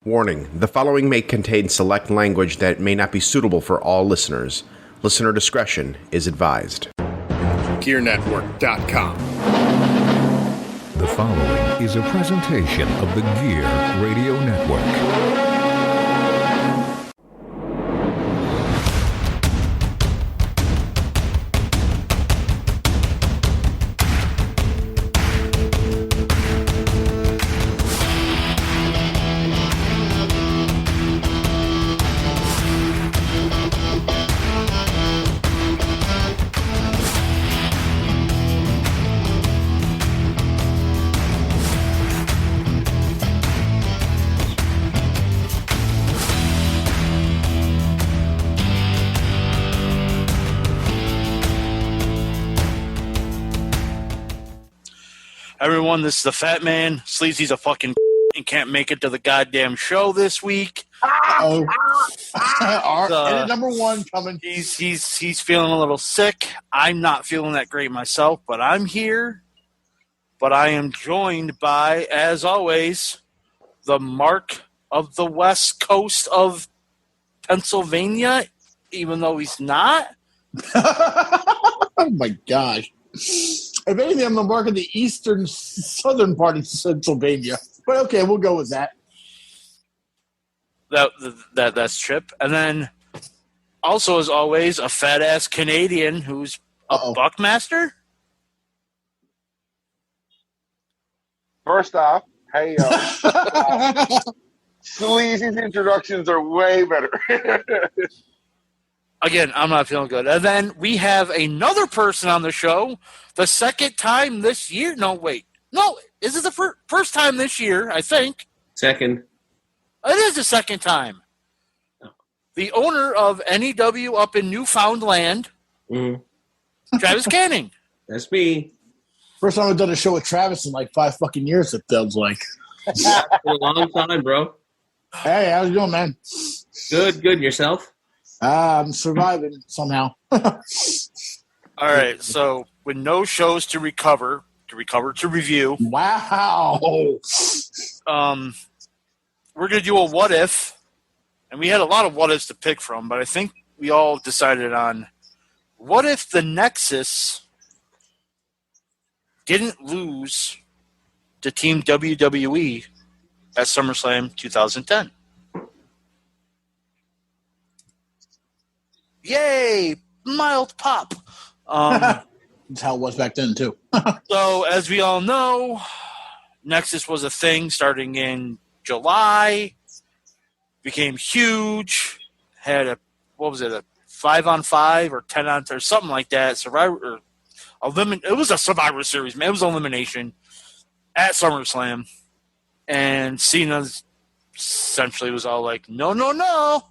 Warning, the following may contain select language that may not be suitable for all listeners. Listener discretion is advised. GearNetwork.com. The following is a presentation of the Gear Radio Network. Everyone, this is the Fatman. Sleazy's a fucking and can't make it to the goddamn show this week. Our number one coming. He's feeling a little sick. I'm not feeling that great myself, but I'm here. But I am joined by, as always, the Mark of the West Coast of Pennsylvania, even though he's not. Oh my gosh. If anything, I'm the Mark of the southern part of Pennsylvania. But okay, we'll go with that. That's Chip. And then, also, as always, a fat-ass Canadian who's a Buckmaster. First off, hey, Sleazy's introductions are way better. Again, I'm not feeling good. And then we have another person on the show, the second time this year. No, wait. No, is it the first time this year, I think? Second. It is the second time. The owner of NEW up in Newfoundland, Travis Canning. That's me. First time I've done a show with Travis in like 5 fucking years, it feels like. Yeah, a long time, bro. Hey, how's it going, man? Good. And yourself? I'm surviving somehow. All right, so with no shows to review. Wow. We're going to do a what if, and we had a lot of what ifs to pick from, but I think we all decided on what if the Nexus didn't lose to Team WWE at SummerSlam 2010. Yay! Mild pop. That's how it was back then, too. So, as we all know, Nexus was a thing starting in July. Became huge. Had a 5-on-5 or 10-on or something like that. It was a Survivor Series, man. It was elimination at SummerSlam. And Cena essentially was all like, no.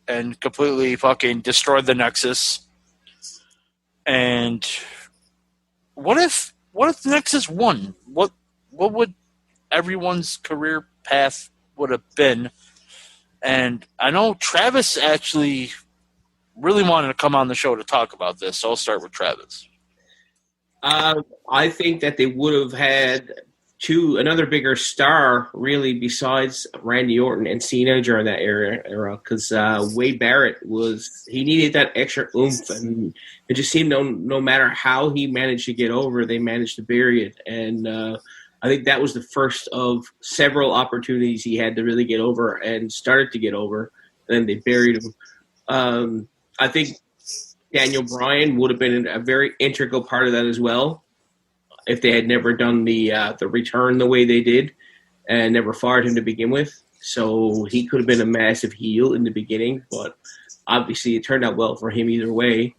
And completely fucking destroyed the Nexus. And what if the Nexus won? What would everyone's career path would have been? And I know Travis actually really wanted to come on the show to talk about this, so I'll start with Travis. I think that they would have had another bigger star, really, besides Randy Orton and Cena during that era, because Wade Barrett he needed that extra oomph, and it just seemed no matter how he managed to get over, they managed to bury it, and I think that was the first of several opportunities he had to really get over, and started to get over, and then they buried him. I think Daniel Bryan would have been a very integral part of that as well, if they had never done the return the way they did and never fired him to begin with. So he could have been a massive heel in the beginning, but obviously it turned out well for him either way.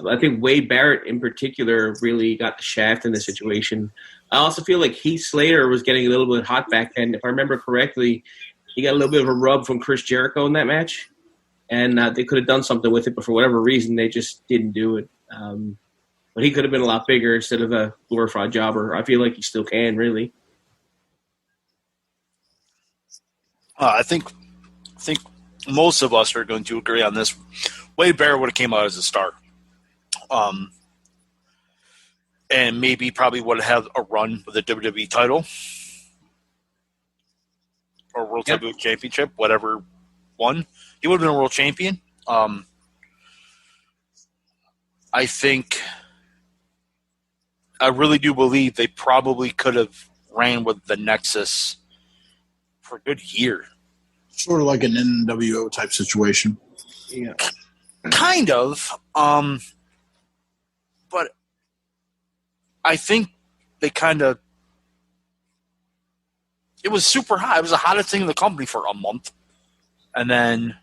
I think Wade Barrett in particular really got the shaft in the situation. I also feel like Heath Slater was getting a little bit hot back then. If I remember correctly, he got a little bit of a rub from Chris Jericho in that match, and they could have done something with it, but for whatever reason, they just didn't do it. But he could have been a lot bigger instead of a glorified jobber. I feel like he still can, really. I think most of us are going to agree on this. Wade Barrett would have came out as a star. And maybe probably would have had a run with the WWE title. or World Heavyweight Championship, whatever won. He would have been a world champion. I really do believe they probably could have ran with the Nexus for a good year. Sort of like an NWO type situation. Yeah. Kind of. But I think they kind of... It was super hot. It was the hottest thing in the company for a month. And then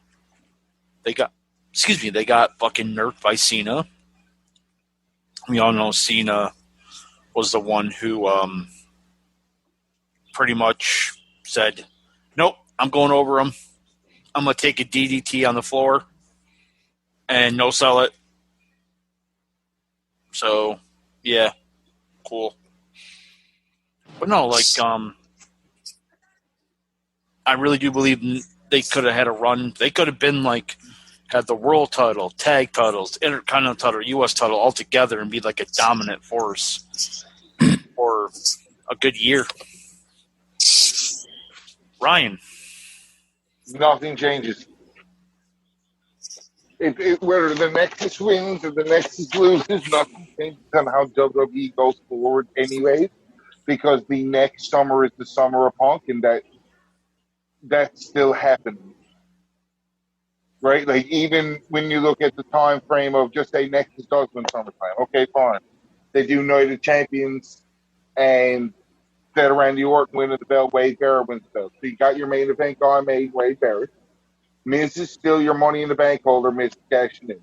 they got fucking nerfed by Cena. We all know Cena was the one who pretty much said, nope, I'm going over him. I'm going to take a DDT on the floor and no sell it. So, yeah, cool. But no, like, I really do believe they could have had a run. They could have been like, had the world title, tag titles, intercontinental title, U.S. title all together and be like a dominant force for a good year. Ryan. Nothing changes. Whether the Nexus wins or the Nexus loses, nothing changes on how WWE goes forward anyways, because the next summer is the summer of Punk, and that's still happening. Right? Like, even when you look at the time frame of just say Nexus does win SummerSlam, okay, fine. They do Night of Champions, and instead of Randy Orton winning the belt, Wade Barrett wins the belt. So you got your main event guy made, Wade Barrett. Miz is still your Money in the Bank holder, Miz is cashing in.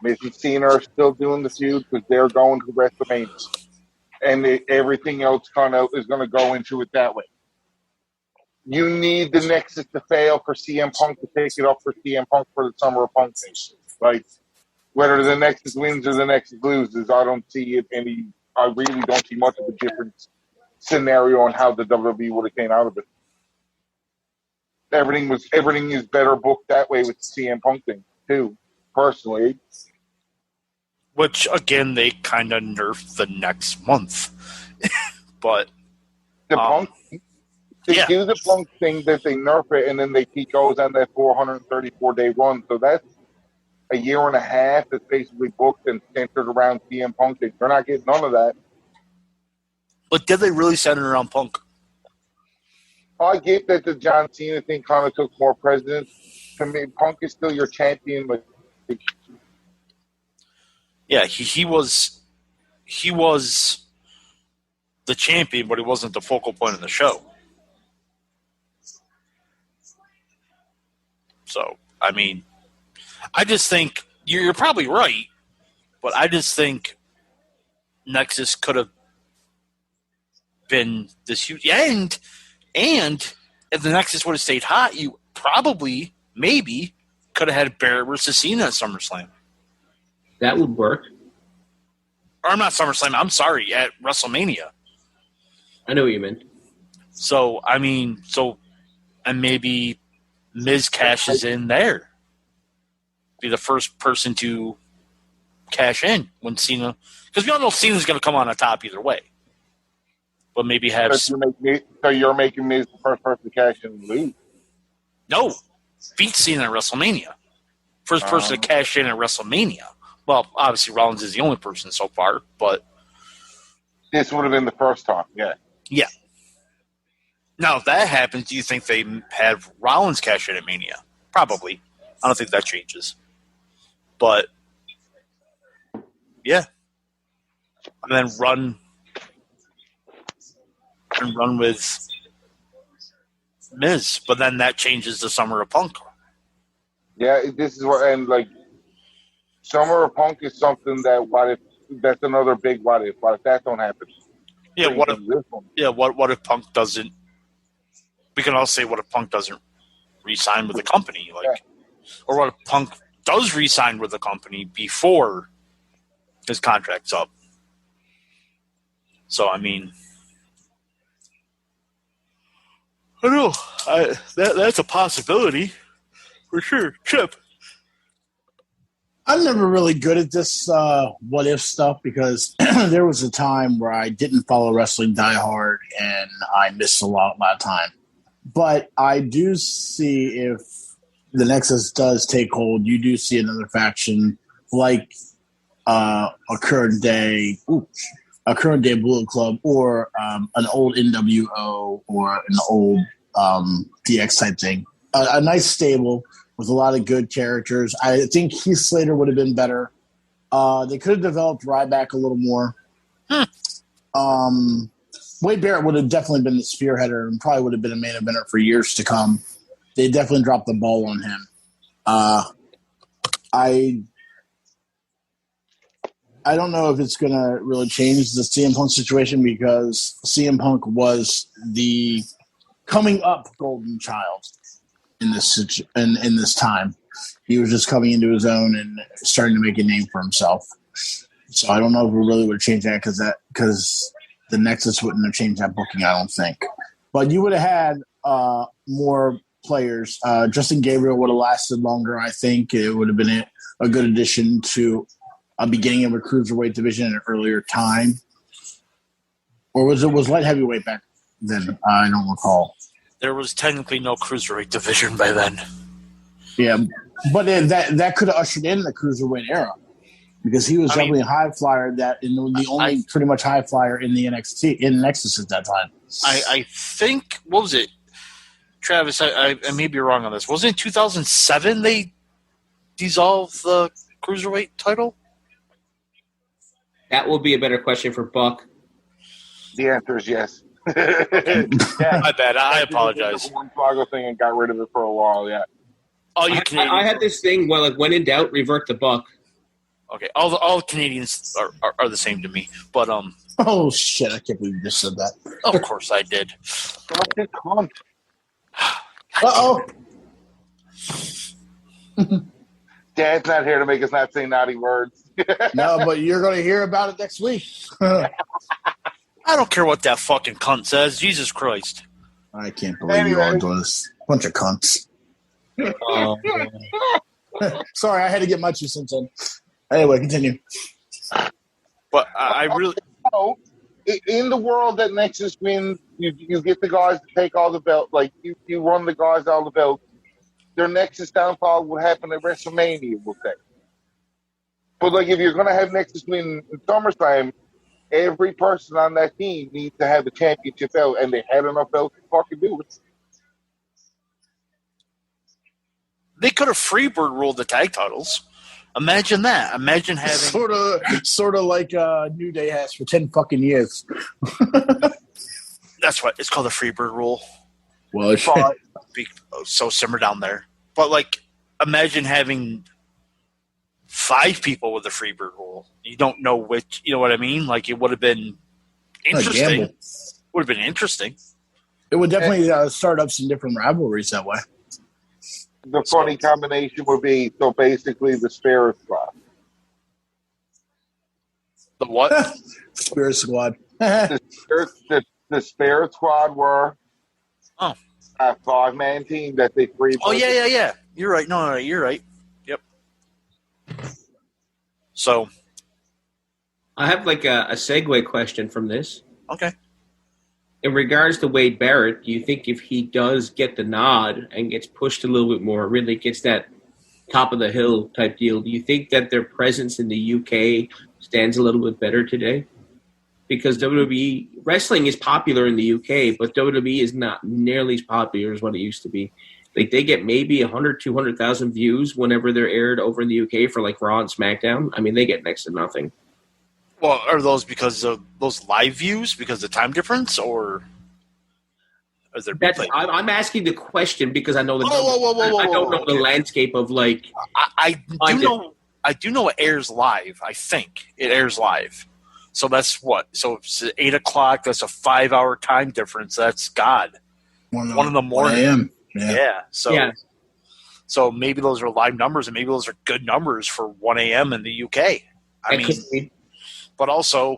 Miz and Cena are still doing the feud because they're going to WrestleMania. And everything else kind of is going to go into it that way. You need the Nexus to fail for CM Punk to take it up for CM Punk for the Summer of Punk thing. Like, whether the Nexus wins or the Nexus loses, I don't see it I really don't see much of a different scenario on how the WWE would have came out of it. Everything is better booked that way with the CM Punk thing, too, personally. Which, again, they kind of nerfed the next month. But The Punk, they do the Punk thing that they nerf it, and then he goes on that 434-day run. So that's a year and a half that's basically booked and centered around CM Punk. They're not getting none of that. But did they really center it around Punk? I get that the John Cena thing kind of took more precedence. To me, Punk is still your champion, but yeah, he was the champion, but he wasn't the focal point of the show. So, I mean, I just think you're probably right, but I just think Nexus could have been this huge. And if the Nexus would have stayed hot, you probably, maybe, could have had Barrett versus Cena at SummerSlam. That would work. Or not SummerSlam, I'm sorry, at WrestleMania. I know what you meant. So, I mean, and maybe Miz cashes in there. Be the first person to cash in when Cena, because we all know Cena's going to come on top either way. But maybe have... So you're making Miz the first person to cash in and lose? No. Beat Cena at WrestleMania. First person to cash in at WrestleMania. Well, obviously Rollins is the only person so far, but... This would have been the first time, yeah. Yeah. Now, if that happens, do you think they have Rollins cash in at Mania? Probably. I don't think that changes. But, yeah. And then run with Miz. But then that changes the Summer of Punk. Yeah, this is what, and like, Summer of Punk is something that that's another big what if that don't happen? Yeah, what if Punk doesn't, we can all say what if Punk doesn't re-sign with the company, or what if Punk does re-sign with the company before his contract's up. So, I mean, I don't know. That's a possibility for sure. Chip. I'm never really good at this what if stuff because there was a time where I didn't follow wrestling diehard and I missed a lot of time. But I do see if the Nexus does take hold, you do see another faction like a current day Bullet Club or an old NWO or an old DX type thing. A nice stable with a lot of good characters. I think Heath Slater would have been better. They could have developed Ryback a little more. Wade Barrett would have definitely been the spearheader and probably would have been a main eventer for years to come. They definitely dropped the ball on him. I don't know if it's going to really change the CM Punk situation because CM Punk was the coming up golden child in this time. He was just coming into his own and starting to make a name for himself. So I don't know if we really would change that because the Nexus wouldn't have changed that booking, I don't think. But you would have had more players. Justin Gabriel would have lasted longer, I think. It would have been a good addition to a beginning of a cruiserweight division at an earlier time. Or was light heavyweight back then? I don't recall. There was technically no cruiserweight division by then. Yeah, but that could have ushered in the cruiserweight era because he was definitely a high flyer the only pretty much high flyer in the in Nexus at that time. I think, what was it? Travis, I may be wrong on this. Wasn't it 2007 they dissolved the cruiserweight title? That will be a better question for Buck. The answer is yes. Yeah. My bad. I apologize. One Fargo thing and got rid of it for a while. Yeah. All you I had this thing where, like, when in doubt, revert to Buck. Okay, all Canadians are the same to me, but Oh shit! I can't believe you just said that. Of course I did. Fucking cunt. Uh-oh. Dad's not here to make us not say naughty words. No, but you're going to hear about it next week. I don't care what that fucking cunt says. Jesus Christ. I can't believe you all doing this. Bunch of cunts. Sorry, I had to get my 2 cents in. Anyway, continue. But I really... So, in the world that Nexus wins, you get the guys to take all the belts. Like, you run the guys all the belts. Their Nexus downfall would happen at WrestleMania, we'll say. But, like, if you're going to have Nexus win in SummerSlam, every person on that team needs to have a championship belt, and they had enough belts to fucking do it. They could have freebird ruled the tag titles. Imagine that. Imagine having... Sort of like New Day has for 10 fucking years. That's what it's called, the freebird rule. Well, so simmer down there. But, like, imagine having 5 people with the freebird rule. You don't know which, you know what I mean? Like, it would have been interesting. Would have been interesting. It would definitely start up some different rivalries that way. The funny combination would be, so basically the Spirit Squad. The what? Spirit Squad. The Spirit Squad were a 5-man team that they freed. Oh, yeah. You're right. No, you're right. Yep. So. I have, like, a segue question from this. Okay. In regards to Wade Barrett, do you think if he does get the nod and gets pushed a little bit more, really gets that top of the hill type deal, do you think that their presence in the UK stands a little bit better today? Because WWE wrestling is popular in the UK, but WWE is not nearly as popular as what it used to be. Like, they get maybe 100, 200,000 views whenever they're aired over in the UK for, like, Raw and SmackDown. I mean, they get next to nothing. Well, are those because of those live views, because of the time difference, or is there? I'm asking the question because I know the I don't know the landscape of, like. I do know it airs live. I think it airs live. So that's what. So it's 8 o'clock. That's a 5-hour time difference. That's God. 1 in the morning. 1 a.m. Yeah. So maybe those are live numbers, and maybe those are good numbers for 1 a.m. in the UK. I mean. But also,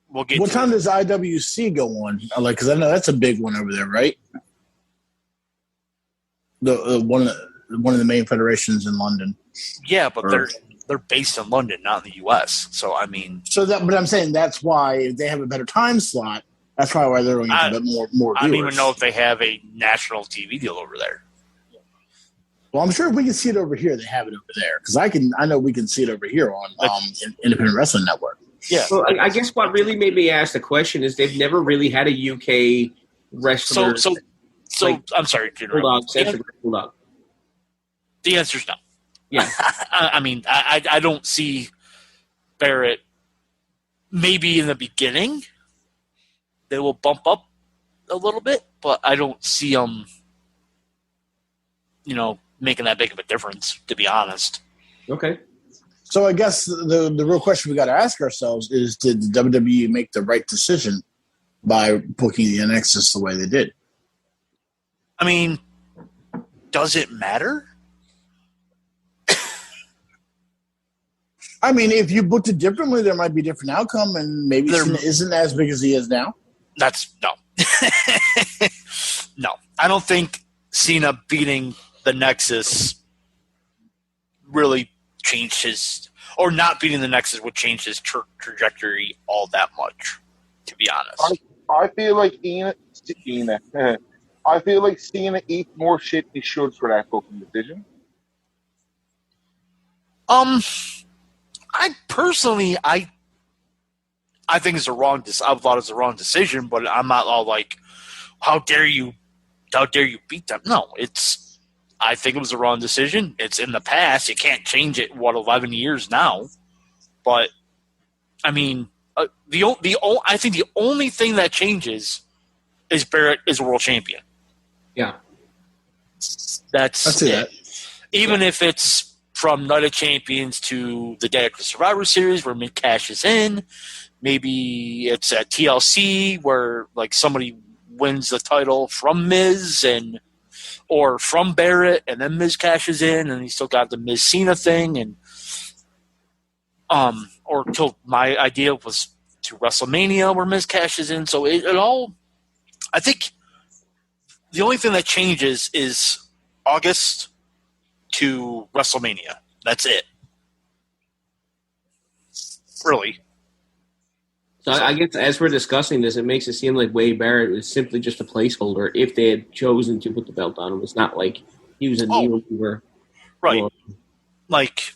we'll get. What time does IWC go on? Like, because I know that's a big one over there, right? The one of the main federations in London. Yeah, but they're based in London, not in the U.S. So I mean, but I'm saying that's why they have a better time slot That's probably why they're going to get a bit more viewers. I don't even know if they have a national TV deal over there. Well, I'm sure if we can see it over here, they have it over there. Because I know we can see it over here on Independent Wrestling Network. Yeah. Well, I guess what really made me ask the question is they've never really had a UK wrestler. So I'm sorry, hold on. The answer's no. Yeah. I mean, I don't see Barrett. Maybe in the beginning, they will bump up a little bit, but I don't see them, making that big of a difference, to be honest. Okay. So I guess the real question we got to ask ourselves is, did the WWE make the right decision by booking the Nexus the way they did? I mean, does it matter? I mean, if you booked it differently, there might be a different outcome, and maybe Cena isn't as big as he is now. That's no. No. I don't think Cena beating the Nexus really changed his, or not beating the Nexus would change his trajectory all that much, to be honest. I feel like I feel like Cena eats more shit he should for that booking decision. I personally, I think it's a wrong. I thought it's a wrong decision, but I'm not all like, how dare you beat them? No, I think it was a wrong decision. It's in the past. You can't change it. 11 years now? But I mean, I think the only thing that changes is Barrett is a world champion. Yeah, that's it. Even if it's from Night of Champions to the day after Survivor Series, where Miz cashes in. Maybe it's at TLC where like somebody wins the title from Miz or from Barrett, and then Miz cashes in, and he still got the Miz Cena thing, and or till my idea was to WrestleMania where Miz cashes in. So it all, I think, the only thing that changes is August to WrestleMania. That's it. Really. So I guess as we're discussing this, it makes it seem like Wade Barrett was simply just a placeholder if they had chosen to put the belt on him. It's not like he was a needle mover. Right. Like,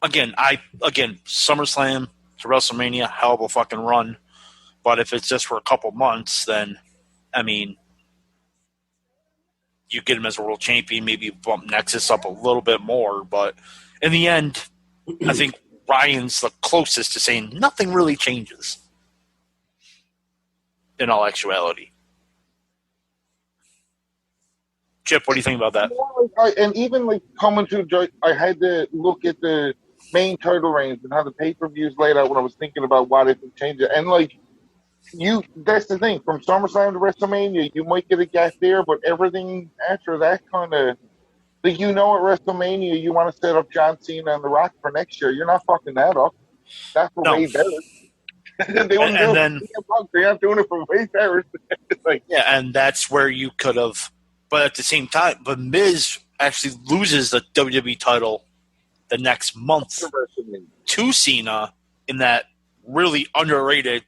again, SummerSlam to WrestleMania, hell of a fucking run. But if it's just for a couple months, then, I mean, you get him as a world champion, maybe you bump Nexus up a little bit more. But in the end, I think Ryan's the closest to saying nothing really changes in all actuality. Chip, what do you think about that? And even like coming to, I had to look at the main title reigns and how the pay-per-views laid out when I was thinking about what if it changes. And like, that's the thing. From SummerSlam to WrestleMania, you might get a gap there, but everything after that kind of, like, at WrestleMania, you want to set up John Cena and The Rock for next year. You're not fucking that up. That's for Wade Barrett. They wouldn't do it. They're not doing it for Wade Barrett. Like, yeah, and that's where you could have, but at the same time, but Miz actually loses the WWE title the next month to Cena in that really underrated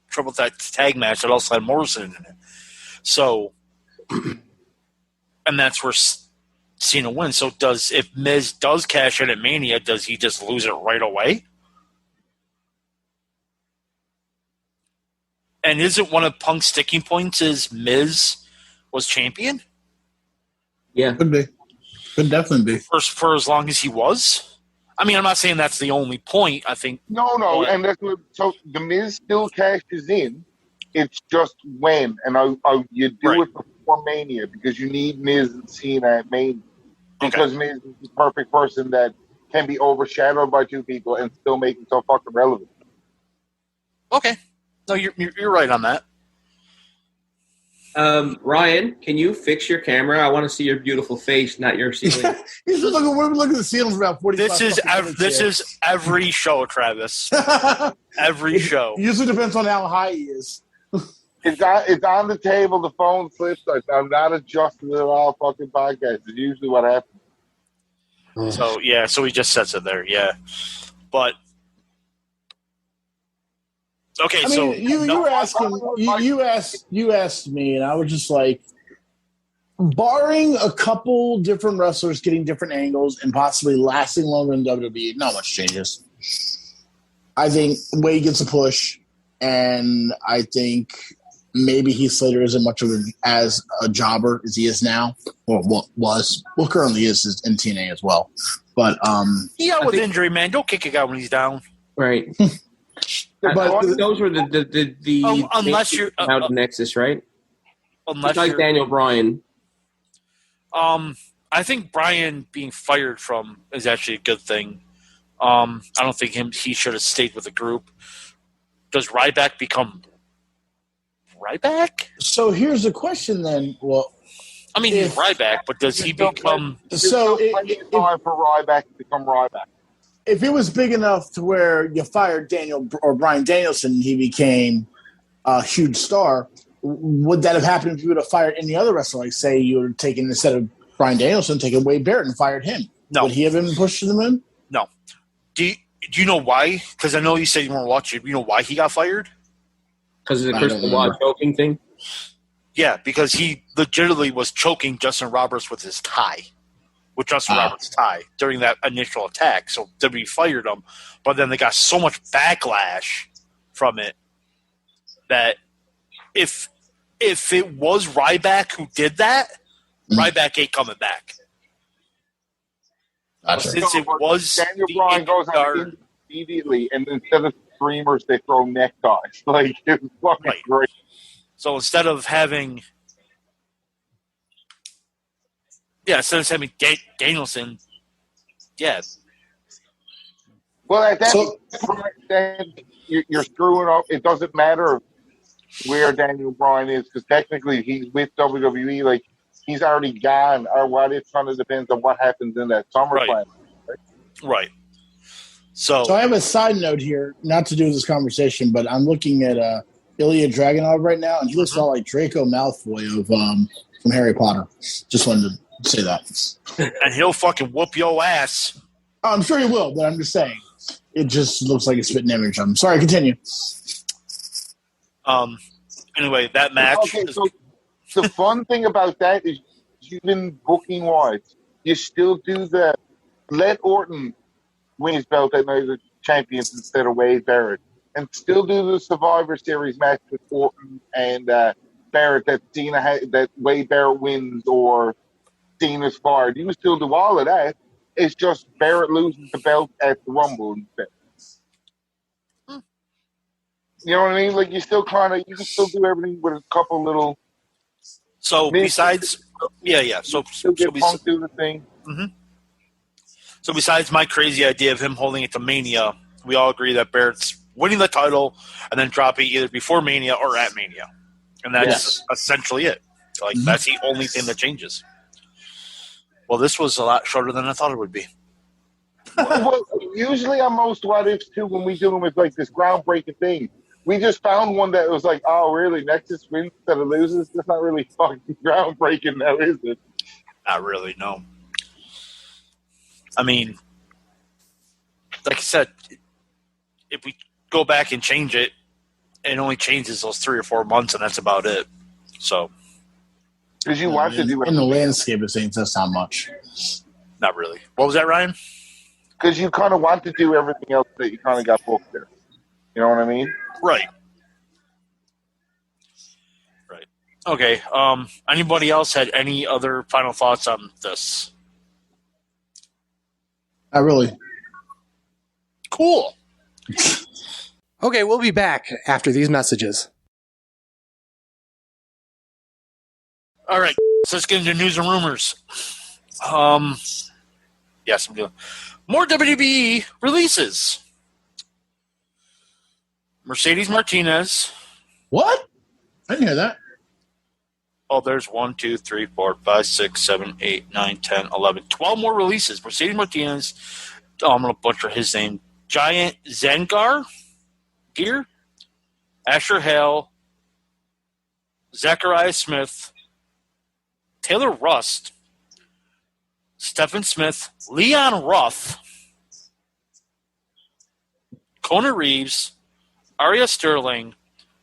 triple threat tag match that also had Morrison in it. So, and that's where Cena wins. So if Miz does cash in at Mania, does he just lose it right away? And isn't one of Punk's sticking points is Miz was champion? Yeah. Could be. Could definitely be. For as long as he was? I mean, I'm not saying that's the only point. I think no, and that's what, so the Miz still cashes in. It's just when, and you do it before Mania because you need Miz and Cena at Mania because Miz is the perfect person that can be overshadowed by two people and still make himself fucking relevant. Okay, no, you're right on that. Ryan, can you fix your camera? I want to see your beautiful face, not your ceiling. He's just looking at the ceiling for about 45 This is every show, Travis. Every show. Usually depends on how high he is. It's on the table. The phone slips. I'm not adjusting it all fucking podcast. It's usually what happens. So he just sets it there. Yeah, but Okay, I so mean, you were asking, you asked me, and I was just like, barring a couple different wrestlers getting different angles and possibly lasting longer in WWE, not much changes. I think Wade gets a push, and I think maybe Heath Slater isn't much of as a jobber as he is now, or what was. Well, currently is in TNA as well. But he out with injury, man. Don't kick a guy when he's down. Right. But those were the unless you're out of Nexus, right? Unless like you're Daniel Bryan. I think Bryan being fired from is actually a good thing. I don't think he should have stayed with the group. Does Ryback become Ryback? So here's the question then. Well, I mean, he's Ryback, but does he become? So time for Ryback to become Ryback. If it was big enough to where you fired Daniel or Bryan Danielson, he became a huge star. Would that have happened if you would have fired any other wrestler? Like, say you would have taken, instead of Bryan Danielson, taken Wade Barrett and fired him. No. Would he have been pushed to the moon? No. Do you know why? Because I know you said you weren't watching. You know why he got fired? Because of the Chris Benoit choking thing? Yeah, because he legitimately was choking Justin Roberts with his tie. With Justin Roberts' tie during that initial attack. So WWE fired him. But then they got so much backlash from it that if it was Ryback who did that, Ryback ain't coming back. Gotcha. Since it was Daniel Bryan goes out immediately, and instead of streamers, they throw neckties. Like, it's fucking great. So instead of having Danielson, Well, at that point, you're screwing up. It doesn't matter where Daniel Bryan is, because technically he's with WWE. Like, he's already gone. Or what? It kind of depends on what happens in that SummerSlam. Right. So I have a side note here, not to do with this conversation, but I'm looking at Ilya Dragunov right now, and he looks a lot like Draco Malfoy of from Harry Potter. Just wanted to say that. And he'll fucking whoop your ass. Oh, I'm sure he will, but I'm just saying. It just looks like a spitting image. I'm sorry, continue. Anyway, that match. Okay, so the fun thing about that is, even booking wise, you still do let Orton win his belt at Night of the Champions instead of Wade Barrett, and still do the Survivor Series match with Orton and Barrett that Wade Barrett wins or Cena's fired. You can still do all of that. It's just Barrett loses the belt at the Rumble instead. You know what I mean? Like, you can still do everything with a couple little. So besides, So Punk do the thing. Mm-hmm. So besides my crazy idea of him holding it to Mania, we all agree that Barrett's winning the title and then dropping either before Mania or at Mania, and that's essentially it. Like, that's the only thing that changes. Well, this was a lot shorter than I thought it would be. Well, usually on most what ifs too, when we do them, it's like this groundbreaking thing. We just found one that was like, oh, really? Nexus wins instead of loses? That's not really fucking groundbreaking now, is it? Not really, no. I mean, like I said, if we go back and change it, it only changes those 3 or 4 months, and that's about it. So, because you want to do it in the landscape of things, that's not much. Not really. What was that, Ryan? Because you kind of want to do everything else that you kind of got booked there. You know what I mean? Right. Okay. Anybody else had any other final thoughts on this? Not really. Cool. Okay, we'll be back after these messages. All right, so let's get into news and rumors. Yes, I'm doing more WWE releases. Mercedes Martinez. What? I didn't hear that. Oh, there's 1, 2, 3, 4, 5, 6, 7, 8, 9, 10, 11, 12 more releases. Mercedes Martinez. Oh, I'm going to butcher his name. Giant Zengar Gear. Asher Hale. Zachariah Smith. Taylor Rust. Stephen Smith. Leon Ruff. Kona Reeves. Arya Sterling,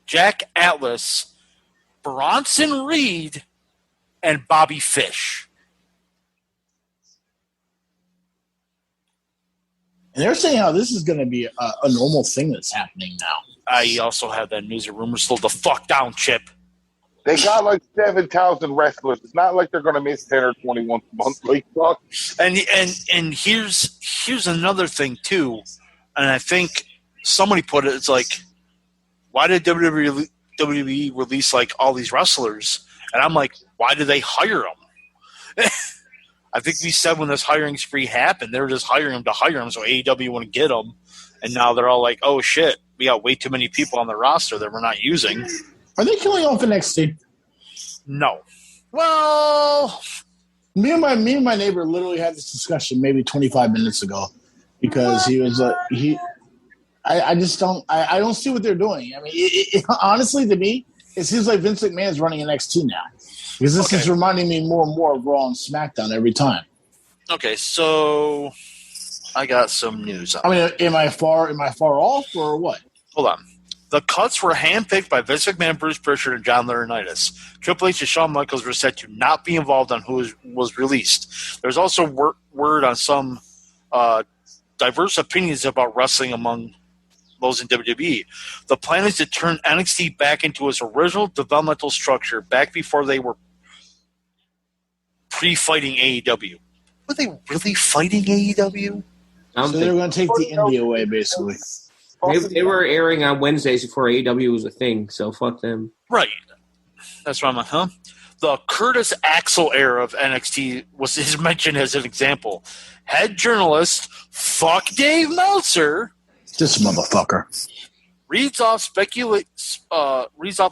Jack Atlas, Bronson Reed, and Bobby Fish. And they're saying how this is going to be a normal thing that's happening now. I also have that news and rumor. Slow the fuck down, Chip. They got like 7,000 wrestlers. It's not like they're going to miss 10 or 20 once a month. Like, fuck. And here's another thing too, and I think somebody put it. It's like, why did WWE release like all these wrestlers? And I'm like, why did they hire them? I think we said when this hiring spree happened, they were just hiring them to hire them, so AEW wouldn't get them. And now they're all like, oh shit, we got way too many people on the roster that we're not using. Are they killing off NXT? No. Well, Me and my neighbor literally had this discussion maybe 25 minutes ago because he was I just don't see what they're doing. I mean, honestly, to me, it seems like Vince McMahon is running NXT now because this is reminding me more and more of Raw and SmackDown every time. Okay, so I got some news. I mean, am I far off or what? Hold on. The cuts were handpicked by Vince McMahon, Bruce Pritchard, and John Laurinaitis. Triple H and Shawn Michaels were said to not be involved on who was released. There's also word on some diverse opinions about wrestling among those in WWE. The plan is to turn NXT back into its original developmental structure back before they were pre-fighting AEW. Were they really fighting AEW? So they're going to take the indie away, basically. They were airing on Wednesdays before AEW was a thing, so fuck them. Right. That's why I'm like, huh? The Curtis Axel era of NXT is mentioned as an example. Head journalist, fuck Dave Meltzer. This motherfucker. Reads off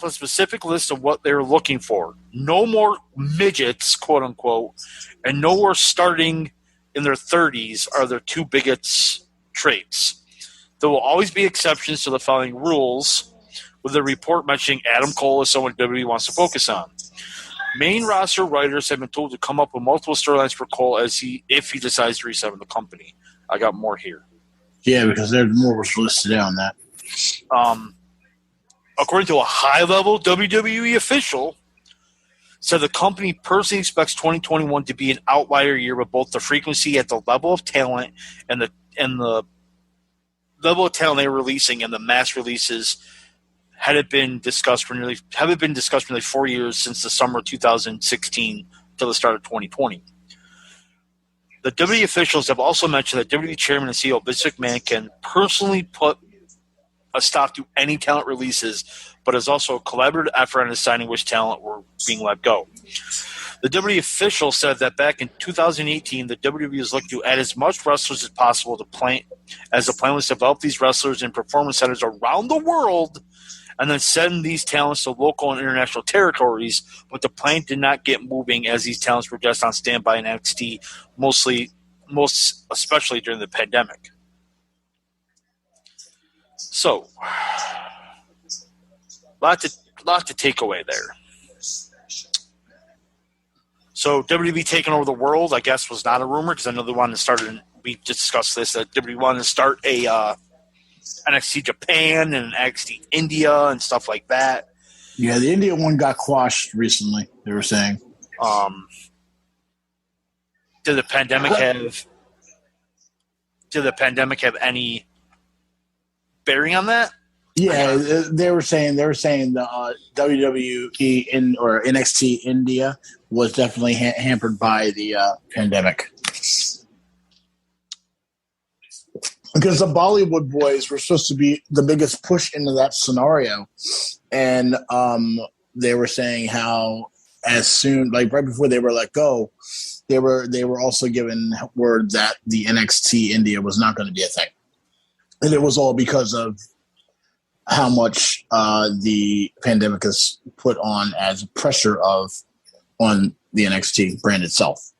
a specific list of what they were looking for. No more midgets, quote unquote, and no more starting in their 30s are their two biggest traits. There will always be exceptions to the following rules, with the report mentioning Adam Cole as someone WWE wants to focus on. Main roster writers have been told to come up with multiple storylines for Cole if he decides to resign with the company. I got more here. Yeah, because there's more was listed on that. According to a high-level WWE official, said the company personally expects 2021 to be an outlier year with both the frequency at the level of talent and the level of talent they're releasing and the mass releases haven't been discussed for nearly 4 years since the summer of 2016 to the start of 2020. The WWE officials have also mentioned that WWE Chairman and CEO Vince McMahon can personally put a stop to any talent releases, but is also a collaborative effort in deciding which talent were being let go. The WWE official said that back in 2018, the WWE was looking to add as much wrestlers as possible to plan, as the plan was to develop these wrestlers in performance centers around the world and then send these talents to local and international territories, but the plan did not get moving as these talents were just on standby in NXT, most especially during the pandemic. So, lot to take away there. So WWE taking over the world, I guess, was not a rumor because I know they wanted to start. We just discussed this that WWE wanted to start a NXT Japan and NXT India and stuff like that. Yeah, the India one got quashed recently. They were saying. Did the pandemic have any bearing on that? Yeah, they were saying the WWE or NXT India was definitely hampered by the pandemic because the Bollywood boys were supposed to be the biggest push into that scenario, and they were saying how as soon, like right before they were let go, they were also given word that the NXT India was not going to be a thing, and it was all because of how much the pandemic has put on as pressure on the NXT brand itself.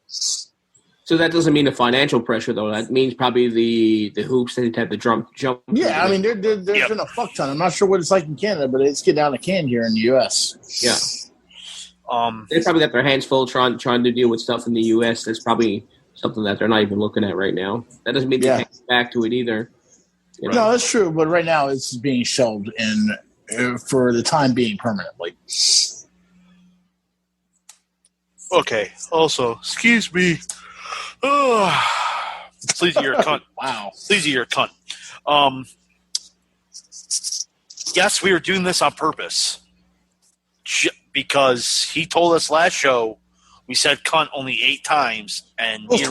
So that doesn't mean the financial pressure, though. That means probably the hoops that they have to jump. Yeah, I mean, there's been a fuck ton. I'm not sure what it's like in Canada, but it's get down the can here in the U.S. Yeah. They probably got their hands full trying to deal with stuff in the U.S. That's probably something that they're not even looking at right now. That doesn't mean they can't get back to it either. You know? No, that's true. But right now, it's being shelved for the time being permanently. Okay. Also, excuse me. Sleazy, you're a cunt. Wow. Sleazy, you're a cunt. Yes, we were doing this on purpose. Because he told us last show we said cunt only 8 times, and me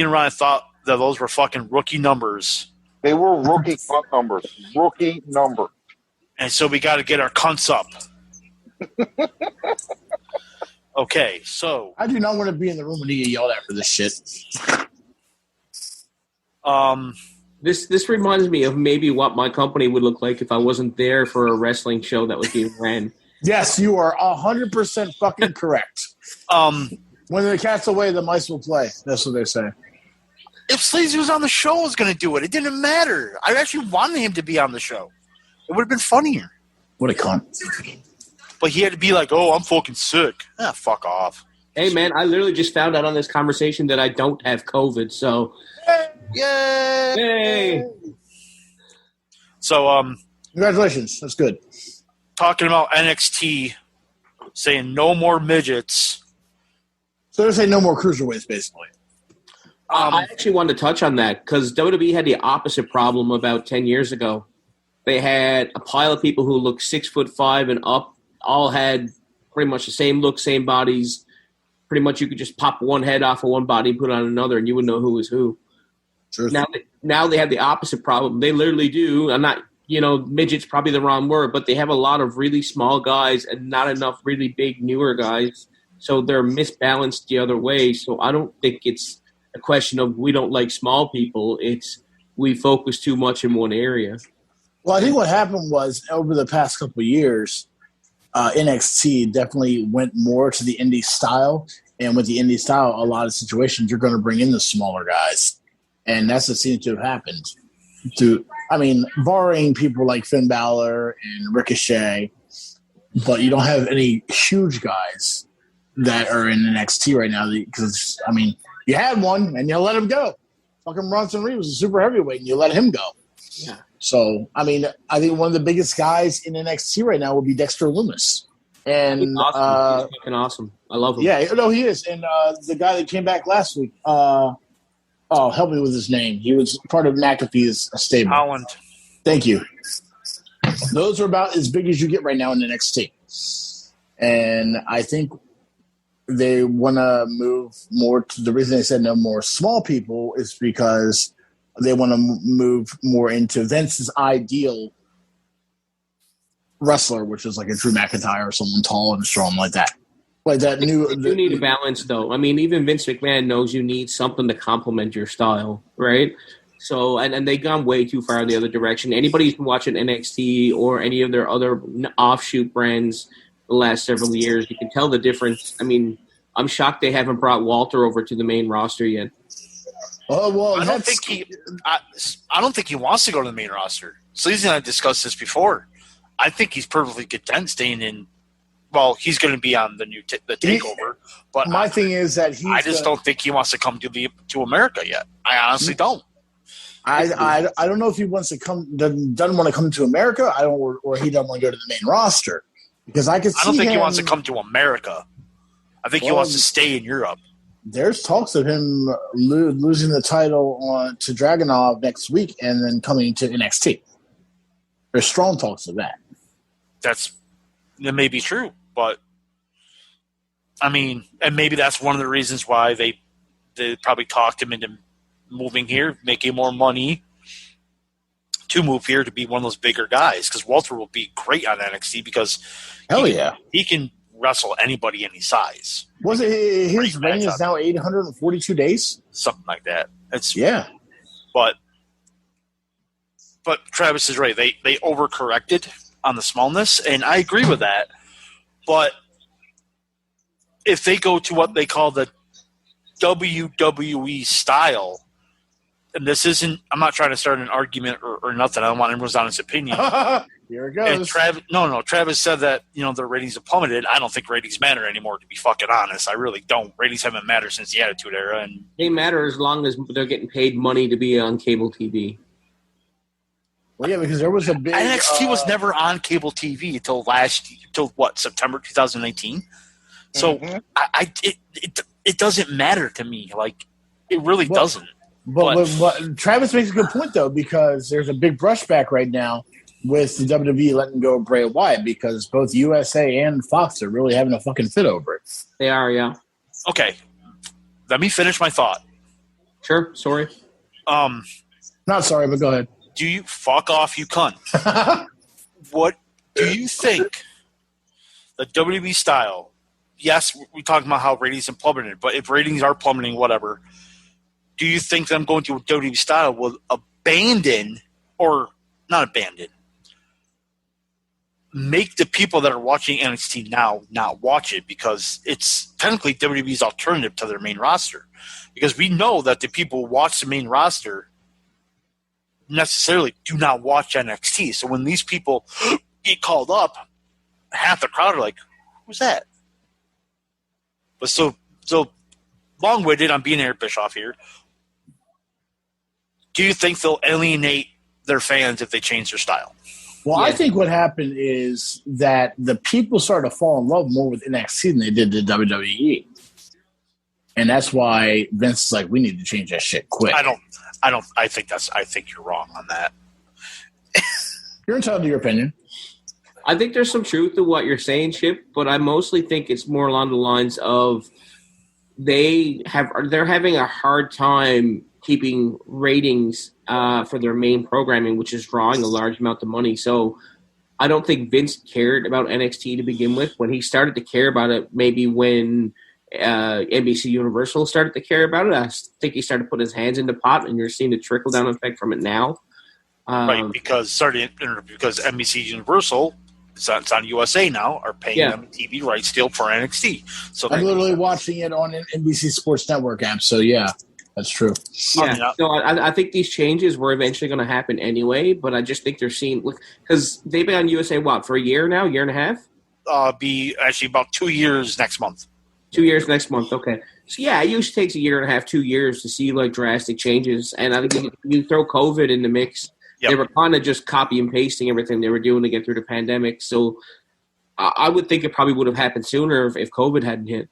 and Ryan thought that those were fucking rookie numbers. They were rookie cunt numbers. Rookie number. And so we got to get our cunts up. Okay, so I do not want to be in the room when you get yelled at for this shit. This reminds me of maybe what my company would look like if I wasn't there for a wrestling show that was being ran. Yes, you are 100% fucking correct. When the cat's away, the mice will play. That's what they say. If Sleazy was on the show, I was going to do it. It didn't matter. I actually wanted him to be on the show. It would have been funnier. What a cunt. But he had to be like, oh, I'm fucking sick. Fuck off. Hey, man, I literally just found out on this conversation that I don't have COVID, so... Yay! Yay! So, Congratulations. That's good. talking about NXT, saying no more midgets. So they're saying no more cruiserweights, basically. I actually wanted to touch on that because WWE had the opposite problem about 10 years ago. They had a pile of people who looked 6'5" and up, all had pretty much the same look, same bodies. Pretty much you could just pop one head off of one body and put it on another, and you would know who was who. Sure. Now they have the opposite problem. They literally do. I'm not, midget's probably the wrong word, but they have a lot of really small guys and not enough really big, newer guys. So they're misbalanced the other way. So I don't think it's a question of we don't like small people. It's we focus too much in one area. Well, I think what happened was over the past couple of years, NXT definitely went more to the indie style. And with the indie style, a lot of situations you're going to bring in the smaller guys. And that's what seems to have happened. Barring people like Finn Balor and Ricochet, but you don't have any huge guys that are in NXT right now because, you had one and you let him go. Fucking Bronson Reed was a super heavyweight and you let him go. Yeah. So, I think one of the biggest guys in NXT right now will be Dexter Lumis. And He's awesome. He's fucking awesome. I love him. Yeah, no, he is. And the guy that came back last week, help me with his name. He was part of McAfee's stable. Holland. Thank you. Those are about as big as you get right now in NXT. And I think they want to move more to the reason they said no more small people is because they want to move more into Vince's ideal wrestler, which is like a Drew McIntyre or someone tall and strong like that. Like that new. You need a balance, though. Even Vince McMahon knows you need something to complement your style, right? So, and they've gone way too far in the other direction. Anybody who's been watching NXT or any of their other offshoot brands the last several years, you can tell the difference. I'm shocked they haven't brought Walter over to the main roster yet. Oh well, I don't think he wants to go to the main roster. Sleazy and I discussed this before. I think he's perfectly content staying in. Well, he's going to be on the new the takeover, but my thing is that I just don't think he wants to come to America yet. I honestly don't. I don't know if he wants to doesn't want to come to America. Or he doesn't want to go to the main roster because I don't think he wants to come to America. I think he wants to stay in Europe. There's talks of him losing the title to Dragunov next week and then coming to NXT. There's strong talks of that. That may be true, but and maybe that's one of the reasons why they probably talked him into moving here, making more money to move here to be one of those bigger guys. Because Walter will be great on NXT because he can wrestle anybody any size. Was it his reign is now 842 days? Something like that. But Travis is right. They overcorrected on the smallness, and I agree with that. But if they go to what they call the WWE style, and this isn't – I'm not trying to start an argument or nothing. I don't want everyone's honest opinion. Here it goes. And Travis said that, their ratings have plummeted. I don't think ratings matter anymore, to be fucking honest. I really don't. Ratings haven't mattered since the Attitude Era. And they matter as long as they're getting paid money to be on cable TV. Well, yeah, because there was a big NXT was never on cable TV until September 2019. So it doesn't matter to me. Like, it really doesn't. But Travis makes a good point, though, because there's a big brushback right now with the WWE letting go of Bray Wyatt because both USA and Fox are really having a fucking fit over it. They are, yeah. Okay. Let me finish my thought. Sure, sorry. Not sorry, but go ahead. Do you fuck off, you cunt? What do you think the WWE style? Yes, we talking about how ratings are plummeted, but if ratings are plummeting, whatever, do you think them going to a WWE style will abandon or not abandon? Make the people that are watching NXT now not watch it because it's technically WWE's alternative to their main roster. Because we know that the people who watch the main roster necessarily do not watch NXT. So when these people get called up, half the crowd are like, who's that? But so long-winded, I'm being Eric Bischoff here. Do you think they'll alienate their fans if they change their style? Well, I think what happened is that the people started to fall in love more with NXT than they did the WWE. And that's why Vince is like, we need to change that shit quick. I think you're wrong on that. You're entitled to your opinion. I think there's some truth to what you're saying, Chip, but I mostly think it's more along the lines of they're having a hard time keeping ratings for their main programming, which is drawing a large amount of money. So I don't think Vince cared about NXT to begin with. When he started to care about it, maybe when NBC Universal started to care about it, I think he started to put his hands in the pot, and you're seeing the trickle-down effect from it now. Right, because NBC Universal, it's on USA now, are paying them TV rights still for NXT. So I'm literally watching it on an NBC Sports Network app, so yeah. That's true. Yeah, so I think these changes were eventually going to happen anyway, but I just think they're seeing – because they've been on USA, for a year now, year and a half? Be actually about 2 years next month. 2 years next month, okay. So, yeah, it usually takes a year and a half, 2 years to see, drastic changes. And I think you throw COVID in the mix, they were kind of just copy and pasting everything they were doing to get through the pandemic. So I would think it probably would have happened sooner if COVID hadn't hit.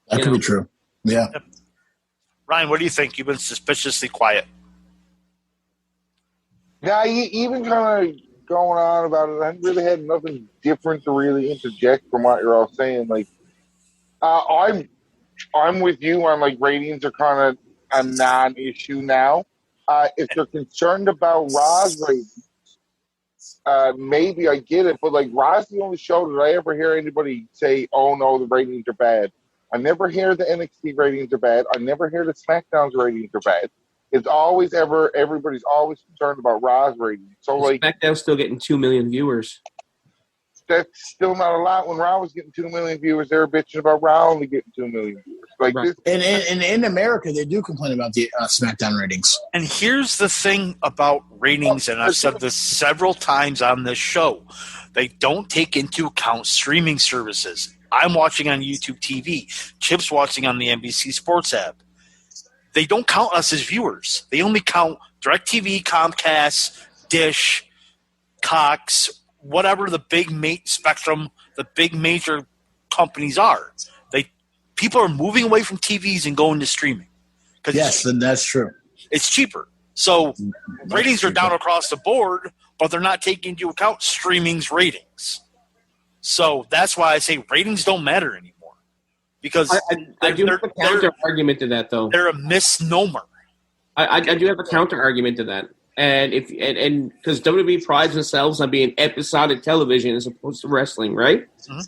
That could be true. Yeah. Yep. Ryan, what do you think? You've been suspiciously quiet. Yeah, even kind of going on about it, I really had nothing different to really interject from what you're all saying. I'm with you on ratings are kind of a non-issue now. If they're concerned about Raw's ratings, maybe I get it. But Raw's the only show that I ever hear anybody say, "Oh no, the ratings are bad." I never hear the NXT ratings are bad. I never hear the SmackDown's ratings are bad. It's always everybody's always concerned about Raw's ratings. So SmackDown's still getting 2 million viewers. That's still not a lot. When Raw was getting 2 million viewers, they were bitching about Raw only getting 2 million viewers. Right. In America, they do complain about the SmackDown ratings. And here's the thing about ratings, and I've said this several times on this show. They don't take into account streaming services. I'm watching on YouTube TV. Chip's watching on the NBC Sports app. They don't count us as viewers. They only count DirecTV, Comcast, Dish, Cox, whatever the big Spectrum, the big major companies are. People are moving away from TVs and going to streaming. Yes, that's true. It's cheaper. So ratings are down across the board, but they're not taking into account streaming's ratings. So that's why I say ratings don't matter anymore. Because I do have a counter argument to that, though. They're a misnomer. I do have a counter argument to that. And because WWE prides themselves on being episodic television as opposed to wrestling, right? Mm-hmm.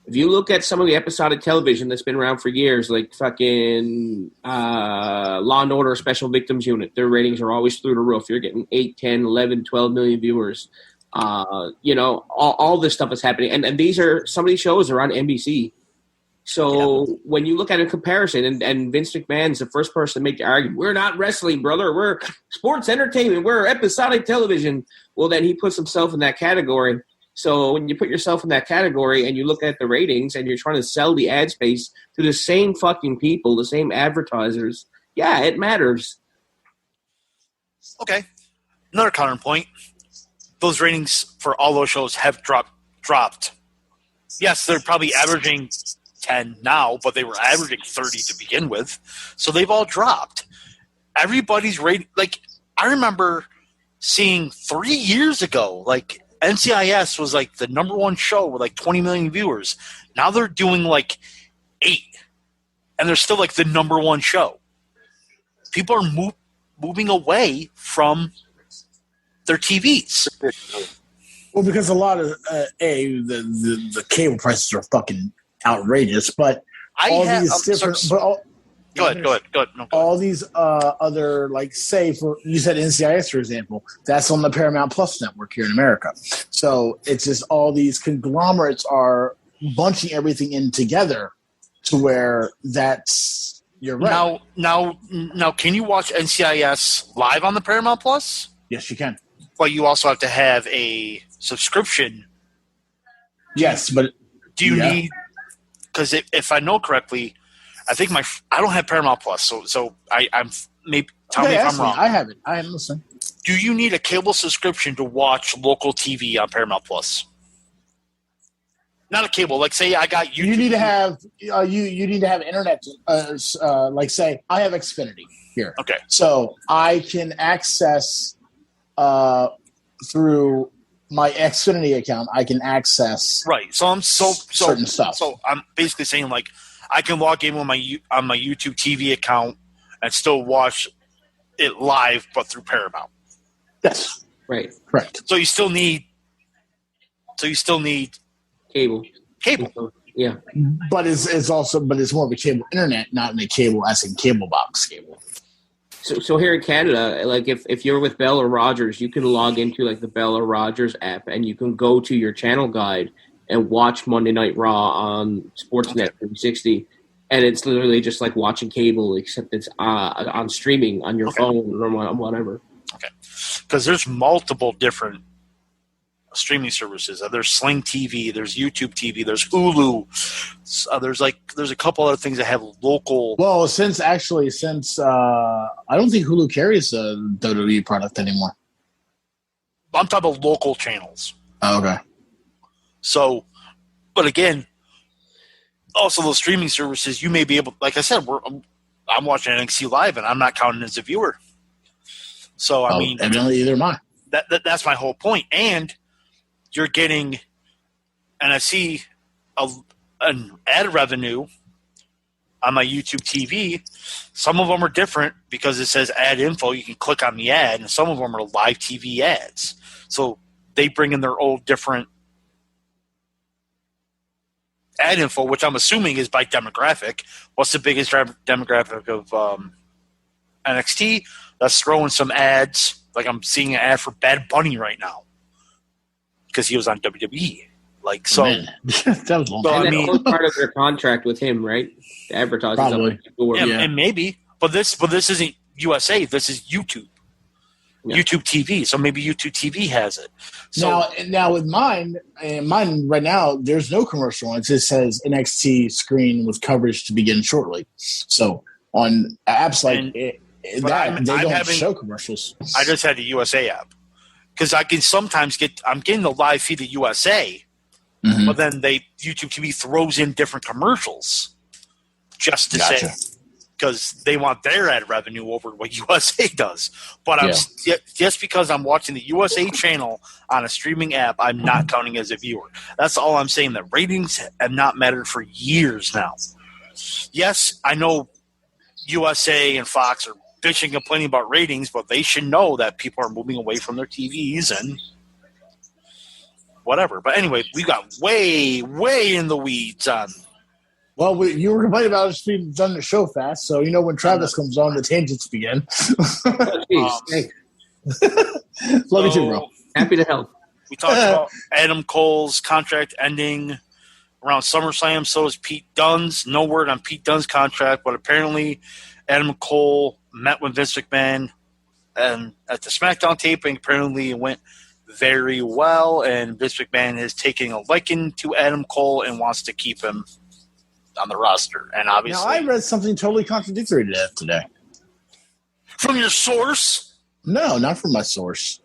If you look at some of the episodic television that's been around for years, like fucking Law and Order Special Victims Unit, their ratings are always through the roof. You're getting 8, 10, 11, 12 million viewers. All this stuff is happening. And some of these shows are on NBC. So when you look at a comparison, and Vince McMahon's the first person to make the argument, we're not wrestling, brother. We're sports entertainment. We're episodic television. Well, then he puts himself in that category. So when you put yourself in that category and you look at the ratings and you're trying to sell the ad space to the same fucking people, the same advertisers, yeah, it matters. Okay. Another counterpoint: those ratings for all those shows have dropped. Yes, they're probably averaging 10 now, but they were averaging 30 to begin with, so they've all dropped. Everybody's rating, like I remember seeing 3 years ago, like NCIS was like the number one show with like 20 million viewers. Now they're doing like 8, and they're still like the number one show. People are moving away from their TVs. Well, because a lot of the cable prices are fucking outrageous, but Go ahead. No, all these other, like, say, for you said NCIS, for example, that's on the Paramount Plus network here in America. So it's just all these conglomerates are bunching everything in together to where that's you're right. Now, can you watch NCIS live on the Paramount Plus? Yes, you can. But you also have to have a subscription. Yes, but do you need? Because if I know correctly, I think I don't have Paramount Plus, so I'm maybe tell me if I'm wrong. I have it. I am listening. Do you need a cable subscription to watch local TV on Paramount Plus? Not a cable. Like, say I got YouTube. You need to have you need to have internet. Like, say I have Xfinity here. Okay. So I can access through my Xfinity account. I can access So I'm certain stuff. So I'm basically saying, like, I can log in on my YouTube TV account and still watch it live, but through Paramount. Yes. Right. Correct. So you still need Cable. Yeah. But it's more of a cable internet, not in a cable as in cable box cable. So here in Canada, like if you're with Bell or Rogers, you can log into like the Bell or Rogers app, and you can go to your channel guide and watch Monday Night Raw on Sportsnet 360, and it's literally just like watching cable, except it's on streaming on your phone or whatever. Okay, because there's multiple different streaming services. There's Sling TV, there's YouTube TV, there's Hulu. There's a couple other things that have local. Well, since I don't think Hulu carries a WWE product anymore. I'm talking about local channels. Oh, okay. So, but again, also those streaming services, you may be able. Like I said, I'm watching NXT live, and I'm not counting as a viewer. So I mean, evidently either am I. That's my whole point, and you're getting, and I see an ad revenue on my YouTube TV. Some of them are different because it says ad info. You can click on the ad, and some of them are live TV ads. So they bring in their old different ad info, which I'm assuming is by demographic. What's the biggest demographic of NXT? Let's throw in some ads. Like I'm seeing an ad for Bad Bunny right now because he was on WWE. Like, so, that was long. So, I mean, part of their contract with him, right? The advertising. And maybe, but this isn't USA. This is YouTube. Yeah. YouTube TV. So maybe YouTube TV has it. So now with mine right now, there's no commercial. It just says NXT screen with coverage to begin shortly. So on apps like they don't show commercials. I just had the USA app because I can sometimes I'm getting the live feed of USA. Mm-hmm. But then YouTube TV throws in different commercials just to say, because they want their ad revenue over what USA does. But just because I'm watching the USA channel on a streaming app, I'm not counting as a viewer. That's all I'm saying. The ratings have not mattered for years now. Yes, I know USA and Fox are bitching and complaining about ratings, but they should know that people are moving away from their TVs and whatever. But anyway, we got way, way in the weeds on. Well, you were complaining about us being done the show fast, so when Travis comes on, the tangents begin. Love you too, bro. Happy to help. We talked about Adam Cole's contract ending around SummerSlam. So is Pete Dunne's. No word on Pete Dunne's contract, but apparently Adam Cole met with Vince McMahon and at the SmackDown taping. Apparently it went very well, and Vince McMahon is taking a liking to Adam Cole and wants to keep him on the roster. And obviously, now I read something totally contradictory to that today. From your source? No, not from my source.